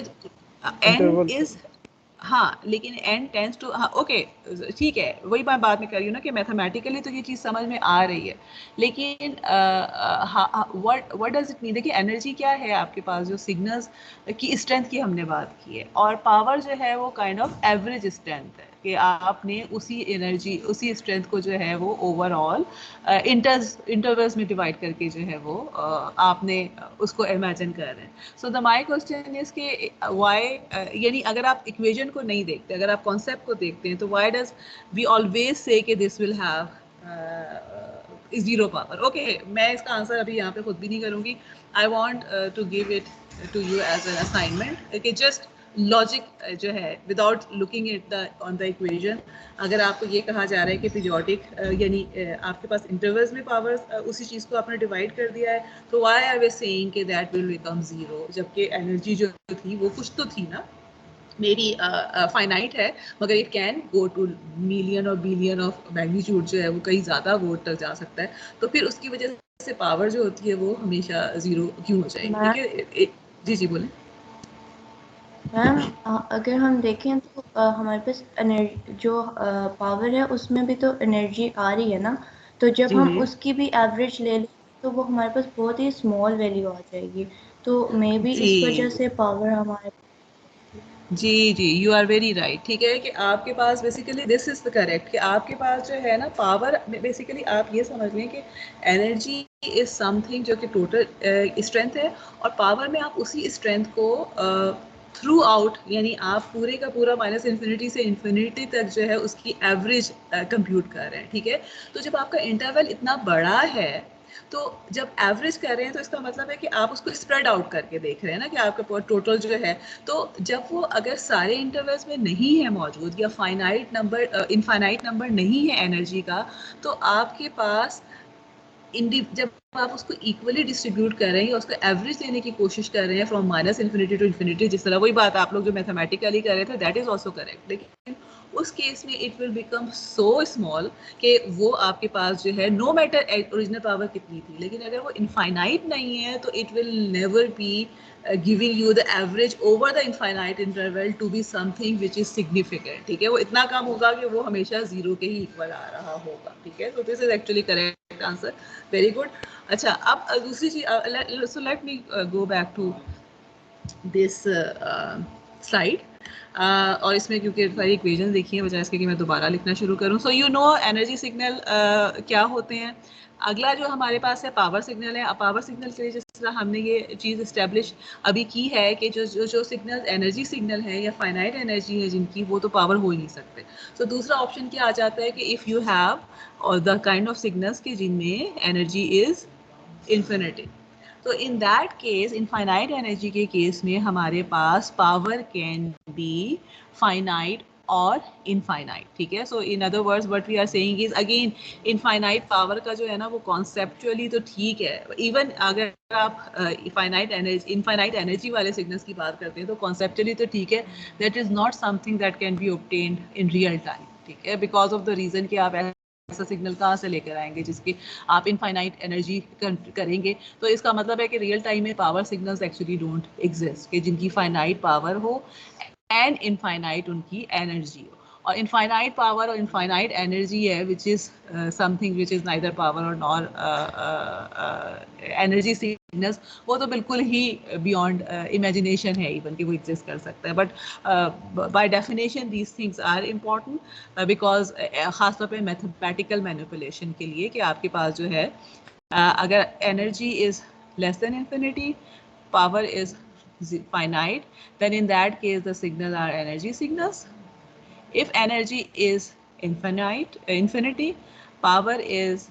n इज, हाँ, लेकिन n टेंड्स टू, हाँ ओके ठीक है, वही मैं बात में कर रही हूँ ना कि मैथमेटिकली तो ये चीज़ समझ में आ रही है, लेकिन व्हाट डज इट मीन? देखिए एनर्जी क्या है आपके पास, जो सिग्नल्स की स्ट्रेंथ की हमने बात की है, और पावर जो है वो काइंड ऑफ एवरेज स्ट्रेंथ है कि आपने उसी एनर्जी, उसी स्ट्रेंथ को जो है वो ओवरऑल इंटरवल्स में डिवाइड करके जो है वो आपने उसको इमेजिन कर रहे हैं। So the my question is कि व्हाई, यानी अगर आप इक्वेशन को नहीं देखते, अगर आप कॉन्सेप्ट को देखते हैं, तो why does we always say कि this will have 0 power? Okay, मैं इसका आंसर अभी यहाँ पे खुद भी नहीं करूँगी, I want to give it to you as an assignment कि जस्ट लॉजिक जो है without looking at the on the equation, अगर आपको ये कहा जा रहा है कि पीरियोडिक यानी आपके पास इंटरवल्स में पावर्स उसी चीज़ को आपने डिवाइड कर दिया है, तो व्हाई आर वी सेइंग कि दैट विल बिकम 0, जबकि एनर्जी जो थी वो कुछ तो थी ना, मे बी फाइनाइट है, मगर it can go two million और बिलियन ऑफ मैग्नीट्यूड जो है वो कहीं ज़्यादा वोट तक जा सकता है, तो फिर उसकी वजह से पावर जो होती है वो हमेशा ज़ीरो क्यों हो जाएगी? ठीक है, जी जी बोलें मैम। अगर हम देखें तो हमारे पास एनर्जी जो पावर है उसमें भी तो एनर्जी आ रही है ना, तो जब हम उसकी भी एवरेज ले लें तो वो हमारे पास बहुत ही स्मॉल वैल्यू आ जाएगी, तो मे बी इस वजह से पावर हमारे जी जी, यू आर वेरी राइट। ठीक है कि आपके पास basically this is the correct कि आपके पास जो है ना पावर, बेसिकली आप ये समझ लें कि एनर्जी इज समथिंग जो कि टोटल स्ट्रेंथ है, और पावर में आप उसी स्ट्रेंथ को थ्रू आउट, यानी आप पूरे का पूरा माइनस इन्फिनिटी से इन्फिनिटी तक जो है उसकी एवरेज कंप्यूट कर रहे हैं। ठीक है, तो जब आपका इंटरवल इतना बड़ा है तो जब एवरेज कर रहे हैं तो इसका मतलब है कि आप उसको स्प्रेड आउट करके देख रहे हैं ना कि आपका टोटल जो है, तो जब वो अगर सारे इंटरवल्स में नहीं है मौजूद या फाइनाइट नंबर इनफाइनाइट नंबर नहीं है एनर्जी का, तो आपके पास जब आप उसको इक्वली डिस्ट्रीब्यूट कर रहे हैं या उसको एवरेज लेने की कोशिश कर रहे हैं from minus infinity to infinity, जिस तरह वही बात आप लोग जो मैथमेटिकली कर रहे थे, दैट इज ऑल्सो करेक्ट, लेकिन उस केस में it will become so small कि वो आपके पास जो है नो मैटर ओरिजिनल पावर कितनी थी, लेकिन अगर वो इनफाइनाइट नहीं है तो it will never be giving you the average over the infinite interval to be something which is significant. ठीक है, वो इतना कम होगा कि वो हमेशा जीरो के ही इक्वल आ रहा होगा। ठीक है, तो this is actually correct answer, very good. अच्छा, अब दूसरी चीज, so let me go back to this slide, और इसमें क्योंकि सारी इक्वेशन देखी है बजाय इसके कि मैं दोबारा लिखना शुरू करूं। So you know energy signal क्या होते हैं। अगला जो हमारे पास है पावर सिग्नल है। पावर सिग्नल के लिए जिस तरह हमने ये चीज़ इस्टेब्लिश अभी की है कि जो सिग्नल एनर्जी सिग्नल है या फाइनाइट एनर्जी है जिनकी, वो तो पावर हो ही नहीं सकते। तो दूसरा ऑप्शन क्या आ जाता है कि इफ़ यू हैव और द काइंड ऑफ सिग्नल्स के जिनमें एनर्जी इज इन्फिनिटी, तो in that case infinite energy के केस में हमारे पास पावर कैन बी फाइनाइट और इनफाइनाइट। ठीक है, so in other words what we are saying is again infinite power का जो है ना वो कॉन्सेप्चुअली तो ठीक है, इवन अगर आप इनफाइनाइट एनर्जी वाले सिग्नल्स की बात करते हैं तो कॉन्सेप्चुअली तो ठीक है, that is not something that can be obtained in real time. ठीक है, बिकॉज ऑफ द रीजन कि आप ऐसा सिग्नल कहाँ से लेकर आएंगे जिसकी आप इनफाइनाइट एनर्जी करेंगे, तो इसका मतलब है कि रियल टाइम में power signals actually don't exist कि जिनकी फाइनाइट पावर हो एंड इनफाइनाइट उनकी एनर्जी हो। और इनफाइनाइट पावर और इनफाइनाइट एनर्जी है which is something which is neither power और नॉर एनर्जी सिग्नल्स, वो तो बिल्कुल ही बियॉन्ड इमेजिनेशन है इवन कि वो एग्जिस्ट कर सकता है। But by definition these things are important because खासतौर पे मैथमेटिकल मैनिपुलेशन के लिए कि आपके पास जो है अगर energy is less then infinity, power is finite, then in that case the signal are energy signals. If energy is infinity, power is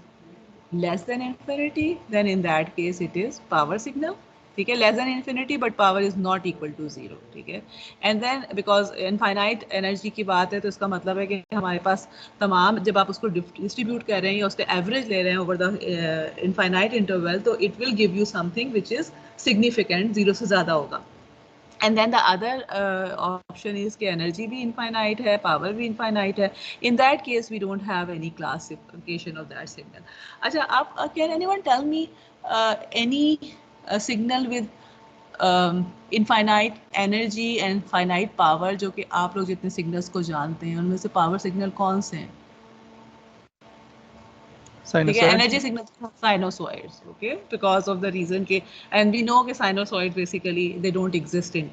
less than infinity, then in that case it is power signal. ठीक है, less than infinity but power is not equal to zero. ठीक है, and then because infinite energy की बात है तो इसका मतलब है कि हमारे पास तमाम जब आप उसको डिस्ट्रीब्यूट कर रहे हैं या उसका एवरेज ले रहे हैं ओवर द इनफाइनाइट इंटरवल, तो it will give you something which is significant, zero से ज़्यादा होगा। And then the other option is कि energy भी infinite है, power भी infinite है. In that case, we don't have any classification of that signal. अच्छा, आप can anyone tell me any signal with infinite energy and finite power, जो कि आप लोग जितने signals को जानते हैं उनमें से power signal कौन से हैं? ठीक है, energy signal sinusoids, okay, because of the reason के एंड वी नो कि sinusoid basically they don't exist in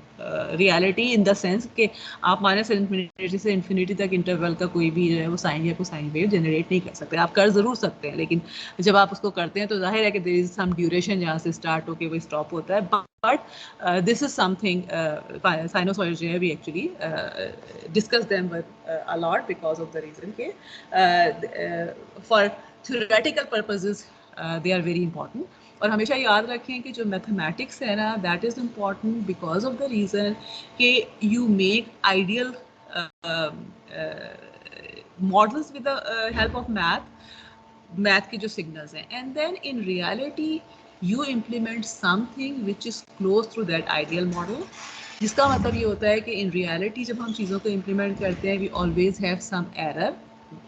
reality in the sense कि आप माइनस इन्फिनिटी से इन्फिनिटी तक इंटरवल का कोई भी जो है वो साइन या कोसाइन वेव जनरेट नहीं कर सकते। आप कर ज़रूर सकते हैं, लेकिन जब आप उसको करते हैं तो जाहिर है कि देयर इज सम ड्यूरेशन जहाँ से स्टार्ट होकर वो स्टॉप होता है, but this is something sinusoid जो है we actually discuss them with a lot because of the reason के for theoretical purposes they are very important. और हमेशा याद रखें कि जो मैथमेटिक्स है ना that is important because of the reason कि you make ideal models with the help of math के जो सिग्नल्स हैं, and then in reality you implement something which is close to that ideal model, जिसका मतलब ये होता है कि इन रियलिटी जब हम चीज़ों को इम्प्लीमेंट करते हैं we always have some error,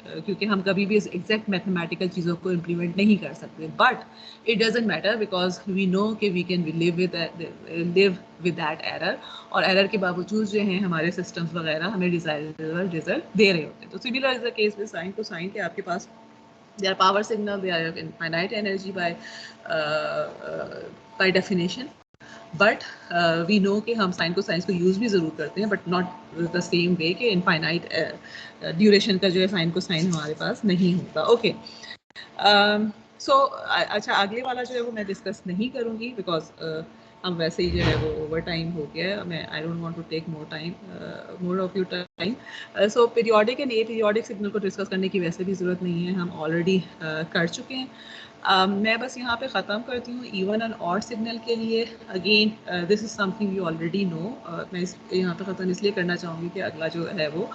क्योंकि हम कभी भी एग्जैक्ट मैथमेटिकल चीज़ों को इम्प्लीमेंट नहीं कर सकते, but it doesn't matter because we know कि we can live with that error, और एरर के बावजूद जो हैं हमारे सिस्टम्स वगैरह हमें डिजायरेबल रिजल्ट दे रहे होते हैं। तो similar is the case with sine cosine के आपके पास they are power signal, they are infinite energy by definition, but we know कि हम साइन को साइंस को यूज़ भी ज़रूर करते हैं, but not the same way कि इनफाइनाइट ड्यूरेशन का जो है साइन को साइन हमारे पास नहीं होता। ओके, सो अच्छा अगले वाला जो है वो मैं डिस्कस नहीं करूँगी बिकॉज हम वैसे ही जो है वो ओवर टाइम हो गया है। मैं I don't want to take more of your time. So periodic and aperiodic signal को डिस्कस करने की वैसे भी ज़रूरत नहीं है, हम ऑलरेडी कर चुके हैं। मैं बस यहाँ पे ख़त्म करती हूँ इवन एंड ऑड सिग्नल के लिए। Again this is something you already know. मैं यहाँ पे ख़त्म इसलिए करना चाहूँगी कि अगला जो है वो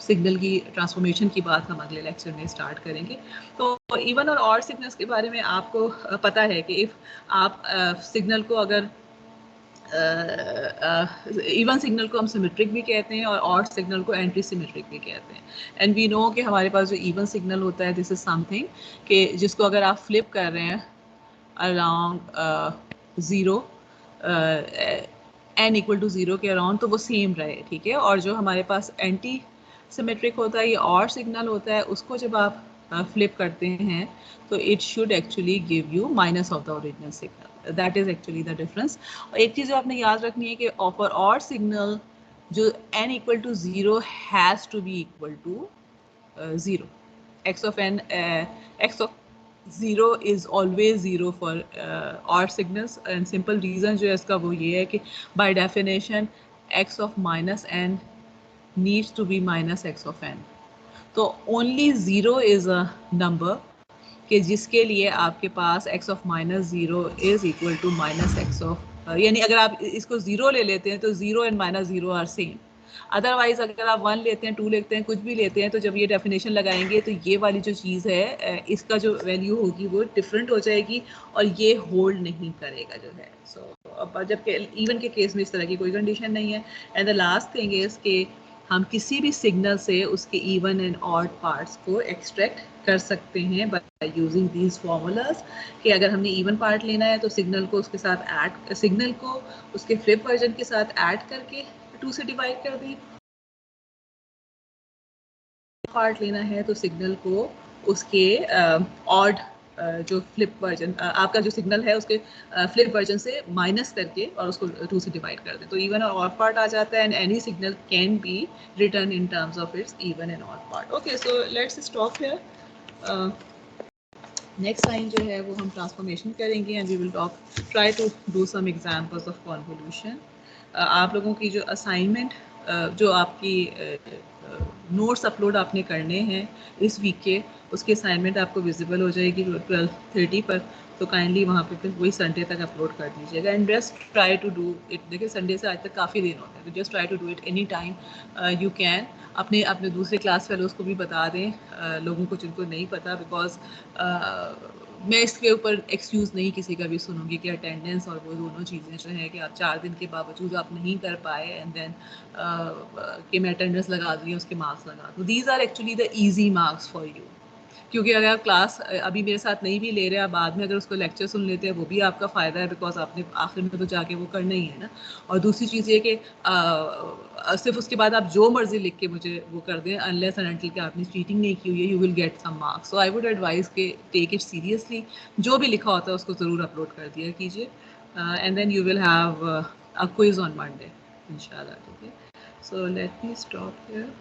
सिग्नल की ट्रांसफॉर्मेशन की बात हम अगले लेक्चर में स्टार्ट करेंगे। तो इवन और ऑड सिग्नल्स के बारे में आपको पता है कि इफ़ आप सिग्नल को अगर इवन सिग्नल को हम सिमेट्रिक भी कहते हैं और ऑड सिग्नल को एंटी सिमेट्रिक भी कहते हैं। एंड वी नो कि हमारे पास जो इवन सिग्नल होता है दिस इज समथिंग कि जिसको अगर आप फ्लिप कर रहे हैं around zero n equal to zero के अराउंड तो वो सेम रहे, ठीक है। और जो हमारे पास एंटी सिमेट्रिक होता है, ये ऑड सिग्नल होता है, उसको जब आप फ्लिप करते हैं तो it should actually give you minus of the original signal. That is actually the difference. और एक चीज़ जो आपने याद रखनी है कि फॉर ऑड सिग्नल जो n equal to zero has to be equal to zero. x of n x of 0 is always 0 for odd signals, and simple reason जो है इसका वो ये है कि by definition x of minus n needs to be minus x of n। तो only 0 is a number कि जिसके लिए आपके पास x of minus 0 is equal to minus x of यानी अगर आप इसको 0 ले लेते हैं तो 0 and minus 0 are same। Otherwise अगर आप 1 लेते हैं, 2 लेते हैं, कुछ भी लेते हैं, तो जब ये डेफिनेशन लगाएंगे तो ये वाली जो चीज़ है इसका जो वैल्यू होगी वो डिफरेंट हो जाएगी और ये होल्ड नहीं करेगा जो है। सो अब जबकि इवन के केस में इस तरह की कोई कंडीशन नहीं है। And the last thing is कि हम किसी भी सिग्नल से उसके इवन एंड ऑड पार्ट्स को एक्सट्रैक्ट कर सकते हैं बाय यूजिंग दीज फॉर्मूलाज कि अगर हमने इवन पार्ट लेना है तो सिग्नल को उसके साथ ऐड, सिग्नल को उसके फ्लिप वर्जन के साथ ऐड करके 2 से डिवाइड कर दें। पार्ट लेना है तो सिग्नल को उसके ऑड जो फ्लिप वर्जन आपका जो सिग्नल है उसके फ्लिप वर्जन से माइनस करके और उसको 2 से डिवाइड कर दें तो इवन और ऑड पार्ट आ जाता है। And any signal can be written in terms of its even and odd part. Okay, so let's stop here. Next time जो है वो हम ट्रांसफॉर्मेशन करेंगे and we will try to do some examples of convolution. आप लोगों की जो assignment जो आपकी नोट्स अपलोड आपने करने हैं इस वीक के, उसकी असाइनमेंट आपको विजिबल हो जाएगी 12:30 पर। तो काइंडली वहाँ पे फिर वही संडे तक अपलोड कर दीजिएगा and just try to do it. देखिए संडे से आज तक काफ़ी दिन होते हैं तो just try to do it any time you can. अपने दूसरे क्लास फेलोज़ को भी बता दें, लोगों को जिनको नहीं पता, बिकॉज मैं इसके ऊपर एक्सक्यूज़ नहीं किसी का भी सुनूंगी कि अटेंडेंस और वो दोनों चीज़ें जो है कि आप 4 दिन के बावजूद आप नहीं कर पाए एंड देन कि मैं अटेंडेंस लगा दूँ उसके मार्क्स लगा दूँ। These are actually the easy marks for you, क्योंकि अगर आप क्लास अभी मेरे साथ नहीं भी ले रहे, आप बाद में अगर उसको लेक्चर सुन लेते हैं वो भी आपका फ़ायदा है, बिकॉज आपने आखिर में तो जाके वो करना ही है ना। और दूसरी चीज़ ये कि सिर्फ उसके बाद आप जो मर्जी लिख के मुझे वो कर दें, अनलेस एंड अनटिल कि आपने चीटिंग नहीं की हुई है, you will get some marks. So I would advise के टेक इट सीरियसली, जो भी लिखा होता है उसको ज़रूर अपलोड कर दिया कीजिए and then you will have a quiz on Monday इंशाल्लाह। ठीक है, so let me stop here.